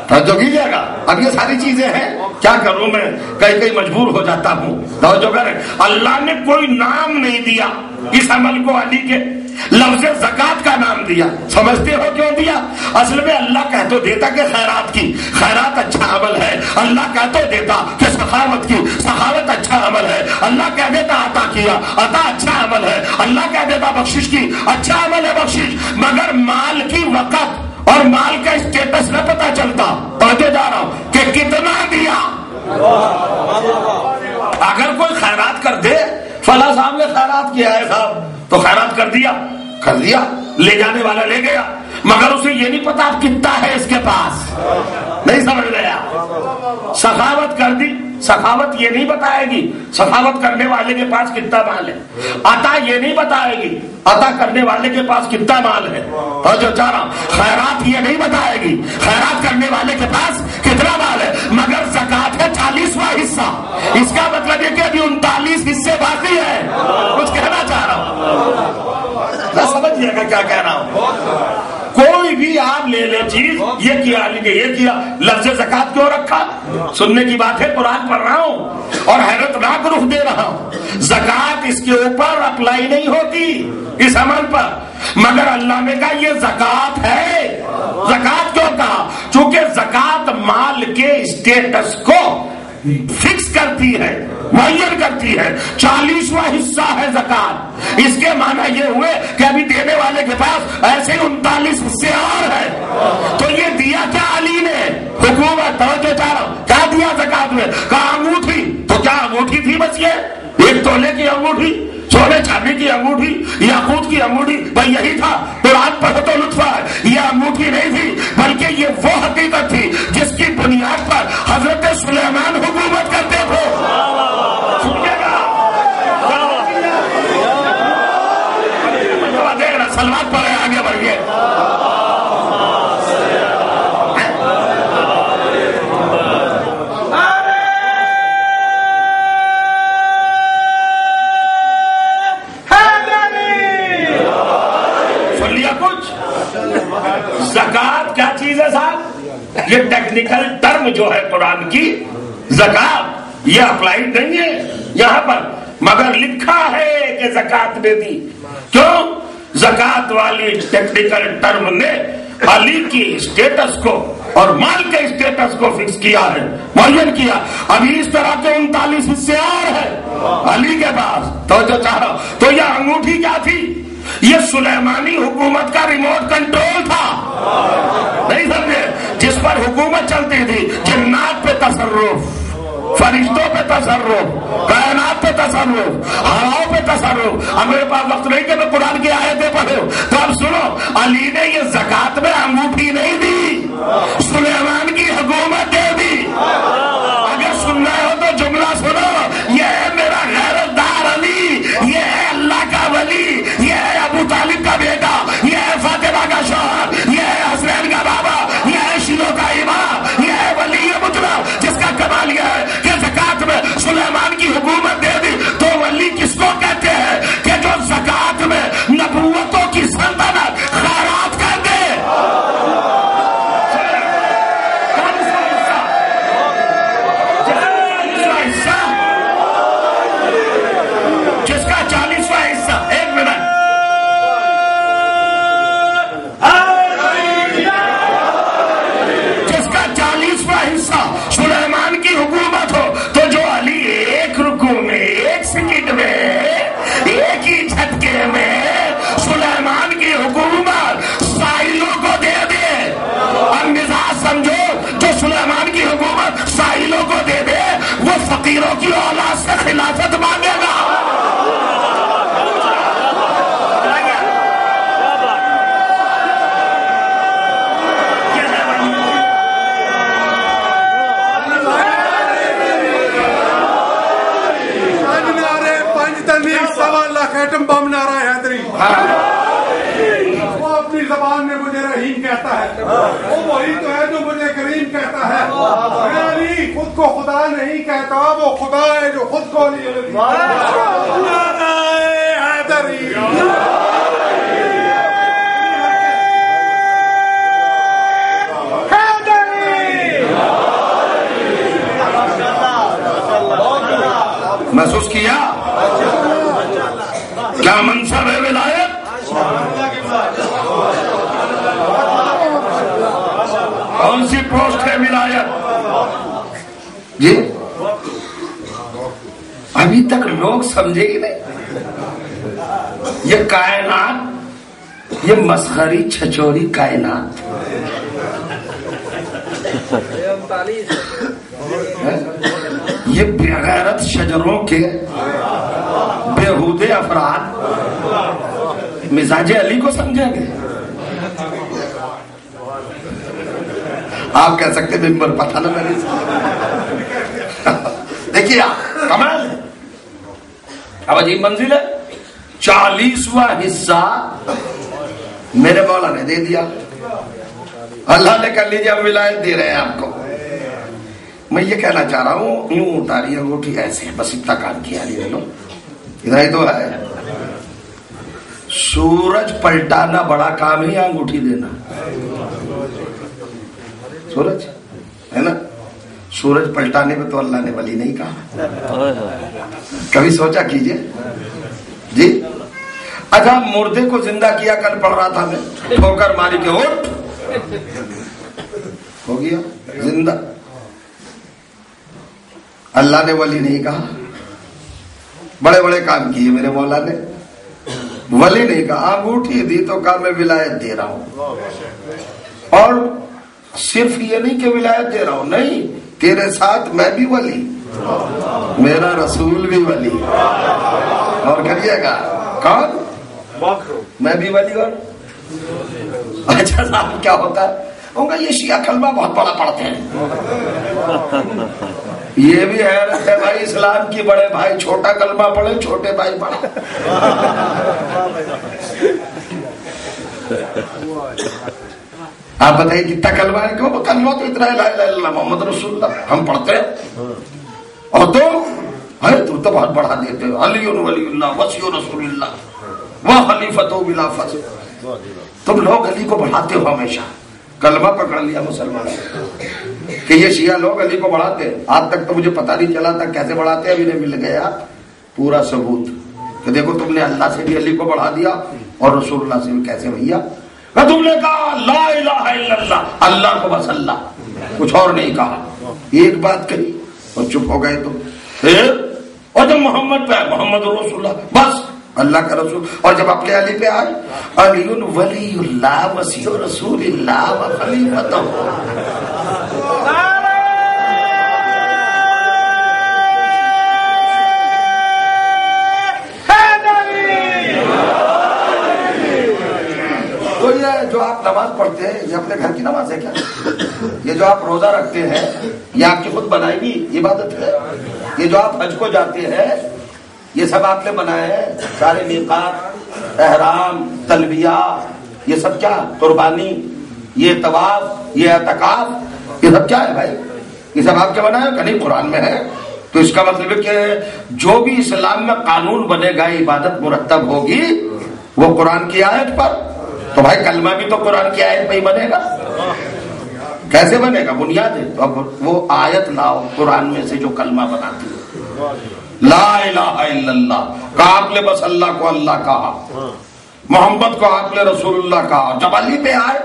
توجہ کیجیے گا. اب یہ ساری چیزیں ہیں، کیا کروں میں، کئی کئی مجبور ہو جاتا ہوں. توجہ کریں، اللہ نے کوئی نام نہیں دیا اس عمل کو علی کے، لفظ زکات کا نام دیا. سمجھتے ہو کیوں دیا؟ اصل میں اللہ کہہ تو دیتا کہ خیرات کی، خیرات اچھا عمل ہے. اللہ کہہ تو دیتا کہ سخاوت کی، سخاوت اچھا عمل ہے. اللہ کہہ دیتا عطا کیا، عطا اچھا عمل ہے. اللہ کہہ دیتا بخشش کی، اچھا عمل ہے بخشش. مگر مال کی وقت اور مال کا اسٹیٹس نہ پتا چلتا. پڑھتے جا رہا ہوں کہ کتنا دیا. اگر کوئی خیرات کر دے، فلاں صاحب نے خیرات کیا ہے صاحب، تو خیرات کر دیا، لے جانے والا لے گیا، مگر اسے یہ نہیں پتا کتنا ہے اس کے پاس، نہیں سمجھ گیا۔ سخاوت کر دی، سخاوت یہ نہیں بتائے گی سخاوت کرنے والے کے پاس کتنا مال ہے، عطا یہ نہیں بتائے گی عطا کرنے والے کے پاس کتنا مال ہے، اور جو چاہ رہا خیرات یہ نہیں بتائے گی خیرات کرنے والے کے پاس کتنا مال ہے، مگر زکات ہے 40واں حصہ۔ اس کا مطلب یہ کہ ابھی 39 حصے باقی ہے۔ کچھ کہنا چاہ رہا ہوں، سمجھیے گا کیا کہہ رہا ہوں۔ کوئی بھی آپ لے لے چیز، یہ کیا یہ کیا، لفظ زکات کیوں رکھا؟ سننے کی بات ہے، قرآن پڑھ رہا ہوں اور حیرتناک رخ دے رہا ہوں۔ زکات اس کے اوپر اپلائی نہیں ہوتی اس عمل پر، مگر اللہ نے کہا یہ زکات ہے۔ زکات کیوں کہا؟ چونکہ زکات مال کے اسٹیٹس کو فکس کرتی ہے، معین کرتی ہے۔ 40واں حصہ ہے زکات۔ اس کے معنی یہ ہوئے کہ ابھی دینے والے کے پاس ایسے 39 حصے اور ہیں۔ تو یہ دیا کیا علی نے؟ حکومت، توجہ چاہ رہا ہوں، کیا دیا زکات میں؟ کہا انگوٹھی۔ تو کیا انگوٹھی تھی بس یہ 1 تولے کی انگوٹھی، سونے چاندی کی انگوٹھی، یاقوت کی انگوٹھی؟ بھائی یہی تھا؟ قرآن پڑھو تو لطف ہے۔ یہ انگوٹھی نہیں تھی، بلکہ یہ وہ حقیقت تھی جس کی بنیاد پر حضرت سلیمان حکومت کرتے تھے۔ سلوات پڑھے، آگے بڑھیے۔ سن لیا کچھ؟ زکات کیا چیز ہے صاحب؟ یہ ٹیکنیکل ٹرم جو ہے قرآن کی، زکات یہ اپلائیڈ نہیں ہے یہاں پر، مگر لکھا ہے کہ زکات دے دی۔ کیوں؟ زکات والی ٹیکنیکل ٹرم نے علی کی اسٹیٹس کو اور مال کے اسٹیٹس کو فکس کیا ہے، معین کیا۔ ابھی اس طرح کے 39 حصے اور ہیں علی کے پاس۔ تو جو چاہ رہا تو یہ انگوٹھی کیا تھی؟ یہ سلیمانی حکومت کا ریموٹ کنٹرول تھا، نہیں سمجھے؟ جس پر حکومت چلتی تھی، جنات پہ تصرف، فرشتوں پہ تصرف، کائنات پہ تصرف، ہواؤں پہ تصرف۔ اب میرے پاس وقت نہیں کہ میں قرآن کی آیتیں پڑھوں، تو اب سنو، علی نے یہ زکات میں انگوٹھی نہیں دی، سلیمان کی حکومت دے دی۔ اگر سننا ہو تو جملہ سنو، یہ ہے میرا غیرت دار علی، یہ ہے اللہ کا ولی، یہ ہے ابو طالب کا بیٹا، یہ ہے فاطمہ کا شوہر، یہ ہے حسین کا بابا، یہ ہے شیعوں کا امام، یہ ہے ولی مطلق، جس کا کمال یہ ہے کہ زکات میں سلیمان کی حکومت دے دی۔ تو ولی کس کو کہتے ہیں؟ کہ جو زکات میں نبوتوں کی سلطنت خیرات کر دے۔ جس کا 40واں حصہ، ایک منٹ، جس کا 40واں حصہ سلیمان کی حکومت ہو، تو جو علی ایک رکوع میں، ایک سکٹ میں، ایک ہی جھٹکے میں سلیمان کی حکومت ساحلوں کو دے دے، اور مزاج سمجھو، جو سلیمان کی حکومت ساحلوں کو دے دے وہ فقیروں کی اولاد سے خلافت مانگے گا۔ ایٹم بم نعرہ حیدری، وہ اپنی زبان میں مجھے رحیم کہتا ہے، وہ وہی تو ہے جو مجھے کریم کہتا ہے۔ میں علی خود کو خدا نہیں کہتا، وہ خدا ہے جو خود کو علی حیدری۔ محسوس کیا کیا منصب ہے ولایت؟ کون سی پوسٹ ہے ولایت؟ جی ابھی تک لوگ سمجھے ہی نہیں۔ یہ کائنات، یہ مسخری چھچوری کائنات، یہ بغیرت غلط شجروں کے بےہودے افراد مزاج علی کو سمجھیں گے؟ آپ کہہ سکتے ممبر پتہ نہ میری دیکھیے کمال ہے، اب عجیب منزل ہے. 40واں حصہ میرے مولا نے دے دیا. اللہ نے کر لیجیے ہم ولایت دے رہے ہیں آپ کو. میں یہ کہنا چاہ رہا ہوں یوں اتاری انگوٹھی ایسے بس اتنا کام کیا نہیں لو ادھر ہی تو ہے. سورج پلٹانا بڑا کام ہی انگوٹھی دینا. سورج ہے نا، سورج پلٹانے پہ تو اللہ نے ولی نہیں کہا. کبھی سوچا کیجئے جی. اچھا مردے کو زندہ کیا، کل پڑھ رہا تھا میں، ٹھوکر ماری کے اٹھ ہو گیا زندہ. اللہ نے ولی نہیں کہا. بڑے بڑے کام کیے میرے مولا نے، ولی نہیں کہا. انگوٹھی دی تو کہا میں ولایت دے رہا ہوں. اور صرف یہ نہیں کہ ولایت دے رہا ہوں، نہیں، تیرے ساتھ میں بھی ولی، میرا رسول بھی ولی. اور کریے گا کون؟ میں بھی ولی. اور اچھا صاحب کیا ہوتا ہے؟ یہ شیعہ کلمہ بہت بڑا پڑھتے ہیں. یہ بھی حیرت ہے بھائی، اسلام کی بڑے بھائی چھوٹا کلمہ پڑھے، چھوٹے بھائی پڑھے. آپ بتائیے کتنا کلمہ ہے؟ کیوں کلمہ تو اتنا ہے، لا الہ الا اللہ محمد رسول اللہ ہم پڑھتے ہیں. اور تم تو بہت بڑھا دیتے ہو، علی ولی اللہ وصی رسول اللہ وہ خلیفۃ بلا فصل. تم لوگ علی کو بڑھاتے ہو ہمیشہ. کلمہ پکڑ لیا مسلمان کہ یہ شیعہ لوگ علی کو بڑھاتے ہیں. آج تک تو مجھے پتہ نہیں چلا تھا کیسے بڑھاتے ہیں. ابھی نے مل گیا پورا ثبوت کہ دیکھو تم نے اللہ سے بھی علی کو بڑھا دیا اور رسول اللہ سے بھی. کیسے بھیا؟ تم نے کہا لا الہ الا اللہ، اللہ کو بس اللہ، کچھ اور نہیں کہا. ایک بات کہی اور چپ ہو گئے تم. اور جب محمد پہ آئے محمد رسول اللہ بس اللہ کا رسول. اور جب اپنے علی پہ آئے علی ولی اللہ وصی رسول اللہ وخلیفۃ. تو یہ جو آپ نماز پڑھتے ہیں یہ اپنے گھر کی نماز ہے کیا؟ یہ جو آپ روزہ رکھتے ہیں یہ آپ کی خود بنائی ہوئی عبادت ہے؟ یہ جو آپ حج کو جاتے ہیں یہ سب آپ نے بنائے ہیں؟ سارے میقات، احرام، تلبیہ، یہ سب کیا؟ قربانی، یہ طواف، یہ اعتکاف، یہ سب کیا ہے بھائی؟ یہ سب آپ کے بنائے کہ نہیں؟ قرآن میں ہے. تو اس کا مطلب ہے کہ جو بھی اسلام میں قانون بنے گا، عبادت مرتب ہوگی، وہ قرآن کی آیت پر. تو بھائی کلمہ بھی تو قرآن کی آیت پہ ہی بنے گا. کیسے بنے گا؟ بنیاد ہے. تو اب وہ آیت لاؤ قرآن میں سے جو کلمہ بناتی ہے. لا الہ الا اللہ کہا آپ نے، بس اللہ کو اللہ کہا، محمد کو آپ نے رسول اللہ کہا. جب علی پہ آئے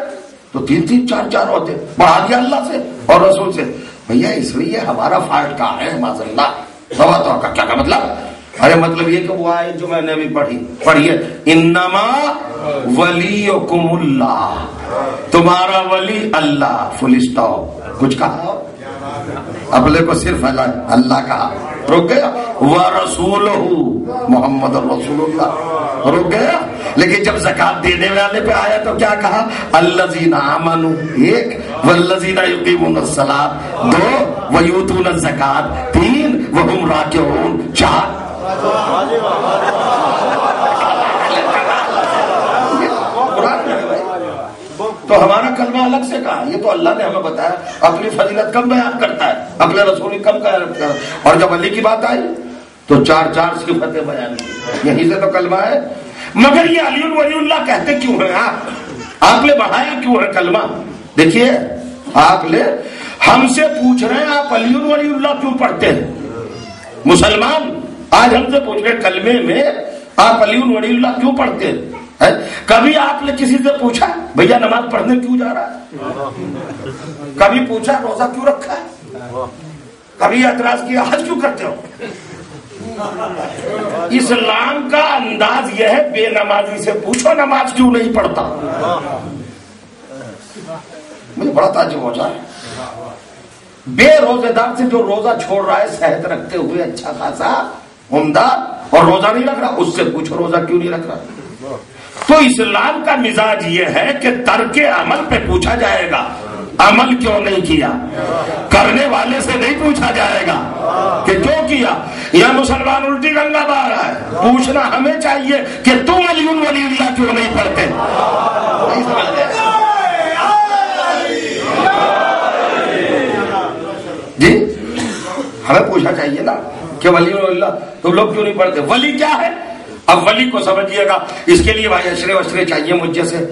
تو 3 4 4 ہوتے، بڑھا دیا اللہ سے اور رسول سے. بھیا اس میں یہ ہمارا فالٹ کہاں ہے؟ معاذ اللہ. تو کیا کا مطلب؟ ارے مطلب یہ کہ وہ آیت جو میں نے ابھی پڑھیے انما ولیکم اللہ، تمہارا ولی اللہ، فل اسٹاپ. کچھ کہا اپنے کو صرف اللہ کہا، رک گیا. وَرَسُولُهُ محمد رسول اللہ، رک گیا. لیکن جب زکات دینے والے پہ آیا تو کیا کہا؟ الذین آمنوا 1، والذین یقیمون الصلاۃ 2، ویؤتون الزکات 3، وہم راکعون 4. تو ہمارا کلمہ الگ سے کہا. یہ تو اللہ نے ہمیں بتایا. اپنی فضیلت کم بیان کرتا ہے، اپنے رسول کم بیان کرتا ہے. اور جب علی کی بات آئی تو 4 4 صفتیں بیان کی. یہیں سے تو کلمہ ہے. مگر یہ علی ولی اللہ کہتے کیوں ہیں آپ نے بڑھایا کیوں ہے کلمہ؟ دیکھیے آپ نے ہم سے پوچھ رہے ہیں آپ علی ولی اللہ کیوں پڑھتے ہیں؟ مسلمان آج ہم سے پوچھ رہے کلمے میں آپ علی ولی اللہ کیوں پڑھتے ہیں؟ کبھی آپ نے کسی سے پوچھا بھیا نماز پڑھنے کیوں جا رہا ہے؟ کبھی پوچھا روزہ کیوں رکھا ہے؟ کبھی اعتراض کیا حج کیوں کرتے ہو؟ اسلام کا انداز یہ ہے بے نمازی سے پوچھو نماز کیوں نہیں پڑھتا. مجھے بڑا تعجب ہو جائے. بے روزے دار سے جو روزہ چھوڑ رہا ہے صحت رکھتے ہوئے اچھا خاصا عمدہ اور روزہ نہیں رکھ رہا، اس سے پوچھو روزہ کیوں نہیں رکھ رہا؟ تو اسلام کا مزاج یہ ہے کہ ترک عمل پہ پوچھا جائے گا، عمل کیوں نہیں کیا، کرنے والے سے نہیں پوچھا جائے گا کہ کیوں کیا۔ یہ مسلمان الٹی گنگا بہا رہا ہے، پوچھنا ہمیں چاہیے کہ تم ولی اللہ کیوں نہیں پڑھتے؟ نہیں سمجھ رہے جی، ہمیں پوچھنا چاہیے نا کہ ولی اللہ تم لوگ کیوں نہیں پڑھتے؟ ولی کیا ہے؟ اب ولی کو سمجھیے گا، اس کے لیے بھائی اشرے وشرے چاہیے مجھ جیسے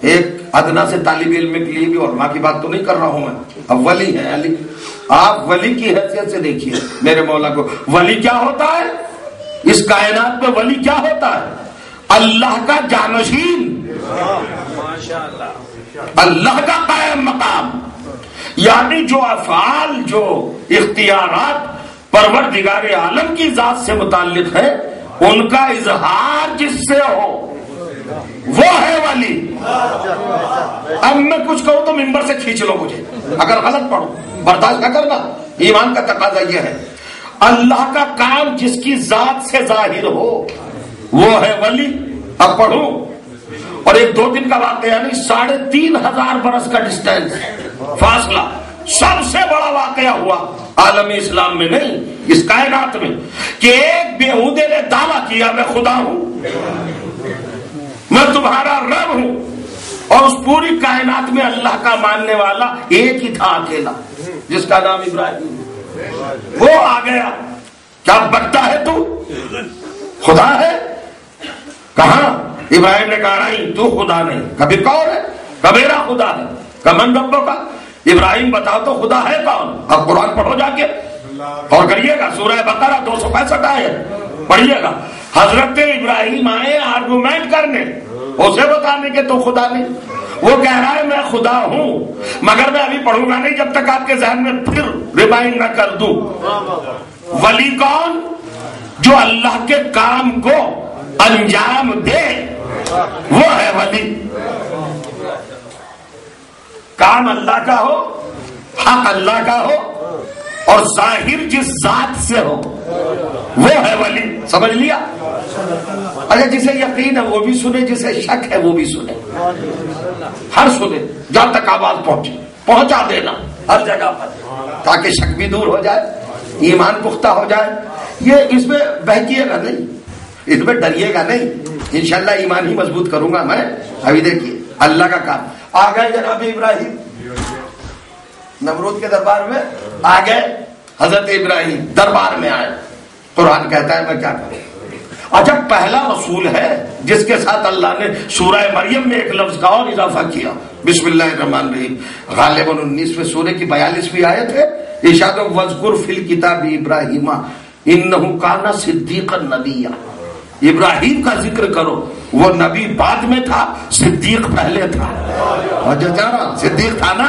ایک ادنا سے طالب علم کے لیے بھی، علماء کی بات تو نہیں کر رہا ہوں میں۔ اب ولی ہے علی، آپ ولی کی حیثیت سے دیکھیے میرے مولا کو، ولی کیا ہوتا ہے اس کائنات میں؟ ولی کیا ہوتا ہے؟ اللہ کا جانشین، اللہ کا قائم مقام، یعنی جو افعال جو اختیارات پروردگار عالم کی ذات سے متعلق ہے ان کا اظہار جس سے ہو وہ ہے ولی۔ اب میں کچھ کہوں تو منبر سے کھینچ لو مجھے، اگر غلط پڑھوں برداشت نہ کرنا، ایمان کا تقاضا یہ ہے۔ اللہ کا کام جس کی ذات سے ظاہر ہو وہ ہے ولی۔ اب پڑھوں، اور ایک دو دن کا واقعہ نہیں، 3500 برس کا ڈسٹینس فاصلہ، سب سے بڑا واقعہ ہوا عالم اسلام میں نہیں اس کائنات میں، کہ ایک بیہودے نے دعویٰ کیا میں خدا ہوں، میں تمہارا رب ہوں، اور اس پوری کائنات میں اللہ کا ماننے والا ایک ہی تھا اکیلا، جس کا نام ابراہیم۔ وہ آ گیا، کیا بکتا ہے تو خدا ہے؟ کہاں؟ ابراہیم نے کہا نہیں تو خدا نہیں، کبھی کون ہے؟ کبیرا خدا ہے، کمن ربوں کا۔ ابراہیم بتاؤ تو خدا ہے کون؟ اب قرآن پڑھو جا کے اور کریے گا، سورہ بقرہ 265 آیت پڑھیے گا۔ حضرت ابراہیم آئے آرگومنٹ کرنے، اسے بتانے کہ تو خدا نہیں۔ وہ کہہ رہا ہے میں خدا ہوں، مگر میں ابھی پڑھوں گا نہیں جب تک آپ کے ذہن میں پھر ریمائنڈ نہ کر دوں۔ ولی کون؟ جو اللہ کے کام کو انجام دے، وہ ہے ولی۔ کام اللہ کا ہو، حق اللہ کا ہو، اور ظاہر جس ذات سے ہو وہ ہے ولی۔ سمجھ لیا؟ اچھا، جسے یقین ہے وہ بھی سنے، جسے شک ہے وہ بھی سنے، ہر سنے جہاں تک آواز پہنچے، پہنچا دینا ہر جگہ پر، تاکہ شک بھی دور ہو جائے، ایمان پختہ ہو جائے۔ یہ اس میں بہکیے گا نہیں، اس میں ڈریے گا نہیں، انشاءاللہ ایمان ہی مضبوط کروں گا میں۔ ابھی دیکھیے اللہ کا کام، آ گئے جناب ابراہیم نمرود کے دربار میں، آ گئے حضرت ابراہیم دربار میں آئے۔ قرآن کہتا ہے میں کیا کروں؟ اچھا، پہلا رسول ہے جس کے ساتھ اللہ نے سورہ مریم میں ایک لفظ کا اور اضافہ کیا، بسم اللہ الرحمن الرحیم۔ غالباً 19ویں سورہ کی 42ویں آیت ہے، ارشاد وَاذْكُرْ فِي الْكِتَابِ إِبْرَاهِيمَ إِنَّهُ كَانَ صِدِّيقًا نَبِيًّا۔ ابراہیم کا ذکر کرو، وہ نبی بعد میں تھا، صدیق پہلے تھا۔ اور جو جا رہا صدیق تھا نا،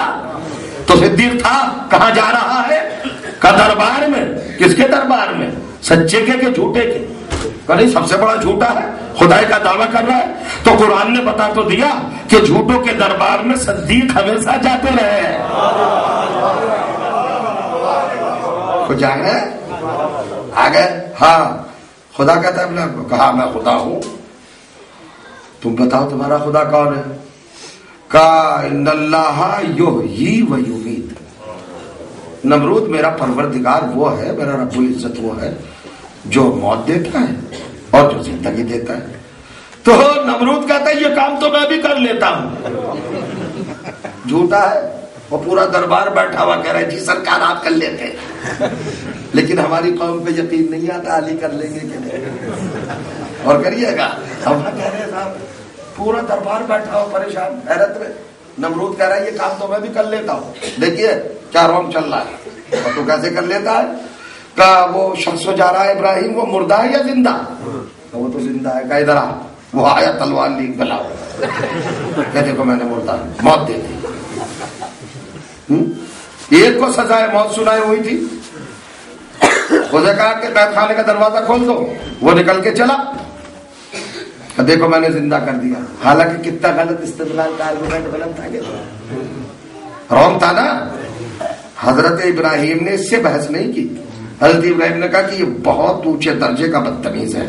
تو صدیق تھا، کہاں جا رہا ہے؟ کا دربار میں۔ کس کے دربار میں؟ سچے کے کہ جھوٹے کے؟ نہیں، سب سے بڑا جھوٹا ہے، خدائی کا دعویٰ کر رہا ہے۔ تو قرآن نے بتا تو دیا کہ جھوٹوں کے دربار میں صدیق ہمیشہ جاتے رہے ہیں۔ کچھ آ گئے؟ آ گئے؟ ہاں، خدا کہتا ہے کہا میں خدا ہوں، تم بتاؤ تمہارا خدا کون ہے؟ کہا ان اللہ یحیی و یمیت۔ نمرود میرا پروردگار وہ ہے، میرا رب العزت وہ ہے جو موت دیتا ہے اور جو زندگی دیتا ہے۔ تو نمرود کہتا ہے یہ کام تو میں بھی کر لیتا ہوں۔ جھوٹا ہے، وہ پورا دربار بیٹھا ہوا کہہ رہا ہے جی سرکار آپ کر لیتے ہیں، لیکن ہماری قوم پہ یقین نہیں آتا، علی کر لیں گے کہ نہیں؟ اور کریے گا، ہم کہہ رہے ہیں صاحب پورا دربار بیٹھا ہو پریشان حیرت میں، نمرود کہہ رہا ہے یہ کام تو میں بھی کر لیتا ہوں، دیکھیے کیا رونگ چل رہا ہے۔ اور تو کیسے کر لیتا ہے؟ کہا وہ شخص جو جا رہا ہے ابراہیم وہ مردہ ہے یا زندہ؟ وہ تو زندہ ہے۔ کہا ادھر آ، وہ آیا تلوار لی گلا، کہتے کو میں نے مردہ موت دے دی۔ ایک کو سزائے موت سنائی ہوئی تھی، اسے کہا کہ قید خانے کا دروازہ کھول دو، وہ نکل کے چلا، دیکھو میں نے زندہ کر دیا۔ حالانکہ کتنا غلط استدلال کا آرگومنٹ غلط تھا، کہ رونگ تھا نا۔ حضرت ابراہیم نے اس سے بحث نہیں کی. حضرت ابراہیم نے کہا کہ یہ بہت اونچے درجے کا بدتمیز ہے.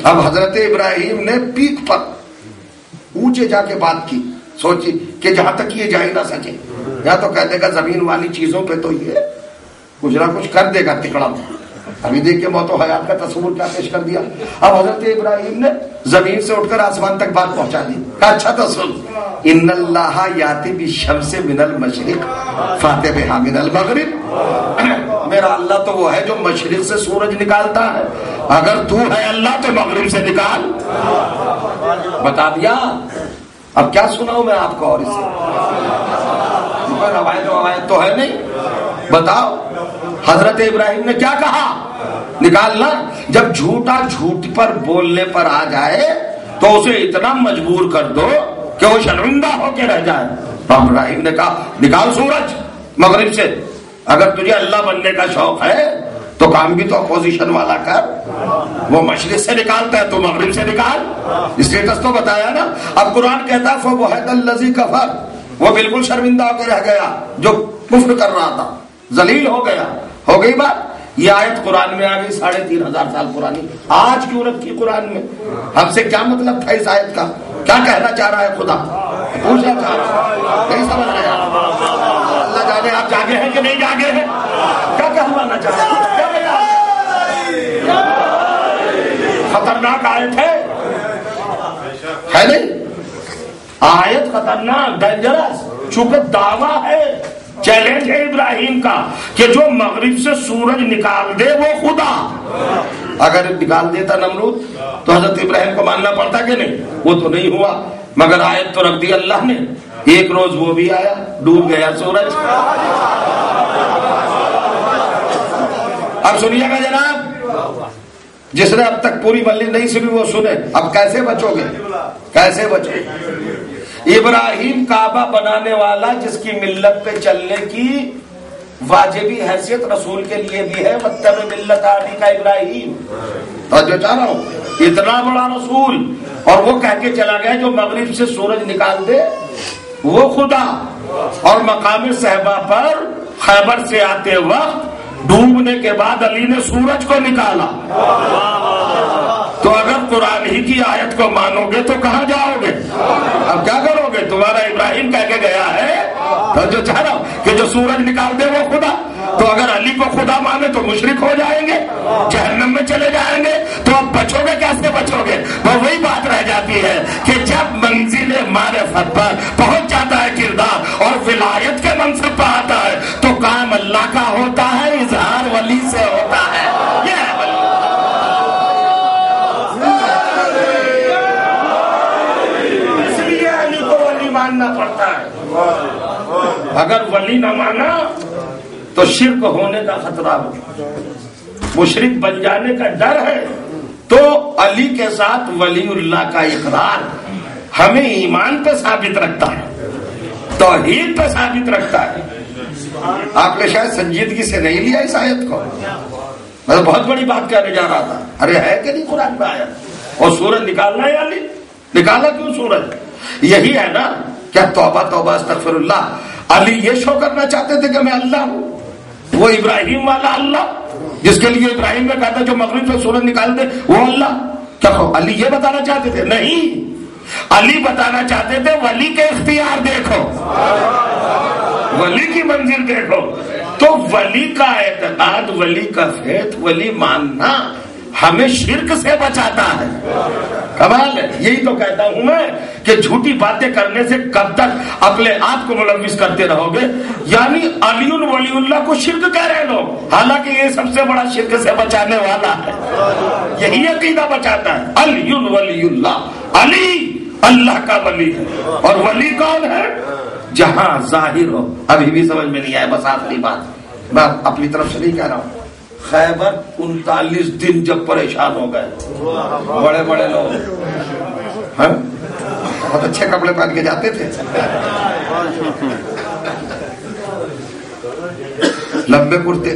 اب حضرت ابراہیم نے پیک پر اونچے جا کے بات کی, سوچی کہ جہاں تک یہ جا ہی نہ سکے, یا تو کہہ دے گا زمین والی چیزوں پہ تو یہ کچھ نہ کچھ کر دے گا تکڑا. ابھی دیکھ کے موت و حیات کا تصور کیا پیش کر دیا. اب حضرت ابراہیم نے زمین سے اٹھ کر آسمان تک بات پہنچا دی. کہا اچھا تو سن, ان اللہ یاتی بالشمس من المشرق فاتی بہا من المغرب. میرا اللہ تو وہ ہے جو مشرق سے سورج نکالتا ہے, اگر تو ہے اللہ تو مغرب سے نکال. بتا دیا. اب کیا سناؤں میں آپ کو, اور اس سے روایت تو ہے نہیں. بتاؤ حضرت ابراہیم نے کیا کہا, نکالنا. جب جھوٹا جھوٹ پر بولنے پر آ جائے تو اسے اتنا مجبور کر دو کہ وہ شرمندہ ہو کے رہ جائے. ابراہیم نے کہا نکال سورج مغرب سے. اگر تجھے اللہ بننے کا شوق ہے تو کام بھی تو اپوزیشن والا کر. وہ مشرق سے نکالتا ہے تو مغرب سے نکال. اسٹیٹس تو بتایا نا. اب قرآن کہتا ہے فَبُهِتَ الَّذِي كَفَرَ, وہ بالکل شرمندہ ہو کے رہ گیا جو کفر کر رہا تھا, ذلیل ہو گیا. ہو گئی بات. یہ آیت قرآن میں آ گئی 3500 سال پرانی. آج کیوں رکھی قرآن میں؟ ہم سے کیا مطلب تھا اس آیت کا؟ کیا کہنا چاہ رہا ہے خدا؟ پوچھنا چاہ رہا ہے, نہیں سمجھ رہے آپ. اللہ جانے آپ جاگے ہیں کہ نہیں جاگے ہیں. کیا کہنا چاہ رہا ہے؟ خطرناک آیت ہے نہیں؟ آیت خطرناک, ڈینجرس. چونکہ دعویٰ ہے, چیلنج ہے ابراہیم کا کہ جو مغرب سے سورج نکال دے وہ خدا. اگر نکال دیتا نمرود تو حضرت ابراہیم کو ماننا پڑتا کہ نہیں. وہ تو نہیں ہوا, مگر آیت تو رکھ دی اللہ نے. ایک روز وہ بھی آیا, ڈوب گیا سورج. اب سنیے گا جناب, جس نے اب تک پوری ملی نہیں سنی وہ سنے. اب کیسے بچو گے, کیسے بچو؟ ابراہیم کعبہ بنانے والا جس کی ملت پہ چلنے کی واجبی حیثیت رسول کے لیے بھی ہے. وَاتَّبِعْ مِلَّةَ أَبِيكَ إِبْرَاهِيمَ. توجہ چاہ رہا ہوں, اتنا بڑا رسول, اور وہ کہہ کے چلا گیا جو مغرب سے سورج نکال دے وہ خدا. اور مقام صحبہ پر خیبر سے آتے وقت ڈوبنے کے بعد علی نے سورج کو نکالا. تو اگر قرآن ہی کی آیت کو مانو گے تو کہاں جاؤ گے؟ اب کیا کرو گے؟ تمہارا ابراہیم کہہ کے گیا ہے تو جو چاہ رہا ہوں کہ جو سورج نکال دے وہ خدا. تو اگر علی کو خدا مانے تو مشرک ہو جائیں گے, جہنم میں چلے جائیں گے. تو اب بچو گے, کیسے بچو گے؟ وہ وہی بات رہ جاتی ہے کہ جب منزل معرفت پر پہنچ جاتا ہے کردار اور ولایت کے منصب پہ آتا ہے تو کام اللہ کا ہوتا ہے, اظہار ولی سے ہوتا ہے. یہ ہے ولی. ماننا پڑتا ہے. اگر ولی نہ مانا تو شرک ہونے کا خطرہ ہو, مشرک بن جانے کا ڈر ہے. تو علی کے ساتھ ولی اللہ کا اقرار ہمیں ایمان پہ ثابت رکھتا ہے, توحید پہ ثابت رکھتا ہے. آپ نے شاید سنجیدگی سے نہیں لیا اس آیت کو. میں بہت بڑی بات کہنے جا رہا تھا. ارے ہے کہ نہیں قرآن میں آیا, اور سورج نکالنا ہے علی, نکالا کیوں سورج؟ یہی ہے نا. کیا توبہ توبہ استغفر اللہ. علی یہ شو کرنا چاہتے تھے کہ میں اللہ ہوں, وہ ابراہیم والا اللہ جس کے لیے ابراہیم نے کہا تھا جو مغرب سے سورج نکال دے وہ اللہ. کیا علی یہ بتانا چاہتے تھے؟ نہیں, علی بتانا چاہتے تھے ولی کے اختیار دیکھو, ولی کی منزل دیکھو. تو ولی کا اعتقاد, ولی کا فیت, ولی ماننا ہمیں شرک سے بچاتا ہے. کمال ہے. یہی تو کہتا ہوں میں کہ جھوٹی باتیں کرنے سے کب تک اپنے آپ کو ملوث کرتے رہو گے. یعنی علی ولی اللہ کو شرک کہہ رہے لوگ, حالانکہ یہ سب سے بڑا شرک سے بچانے والا ہے. یہی عقیدہ بچاتا ہے. علی ولی اللہ, علی اللہ کا ولی ہے. اور ولی کون ہے؟ جہاں ظاہر ہو. ابھی بھی سمجھ میں نہیں آیا, بس آخری بات میں اپنی طرف سے نہیں کہہ رہا ہوں. خیبر 39 دن جب پریشان ہو گئے, بڑے بڑے لوگ بہت اچھے کپڑے پہن کے جاتے تھے, لمبے کرتے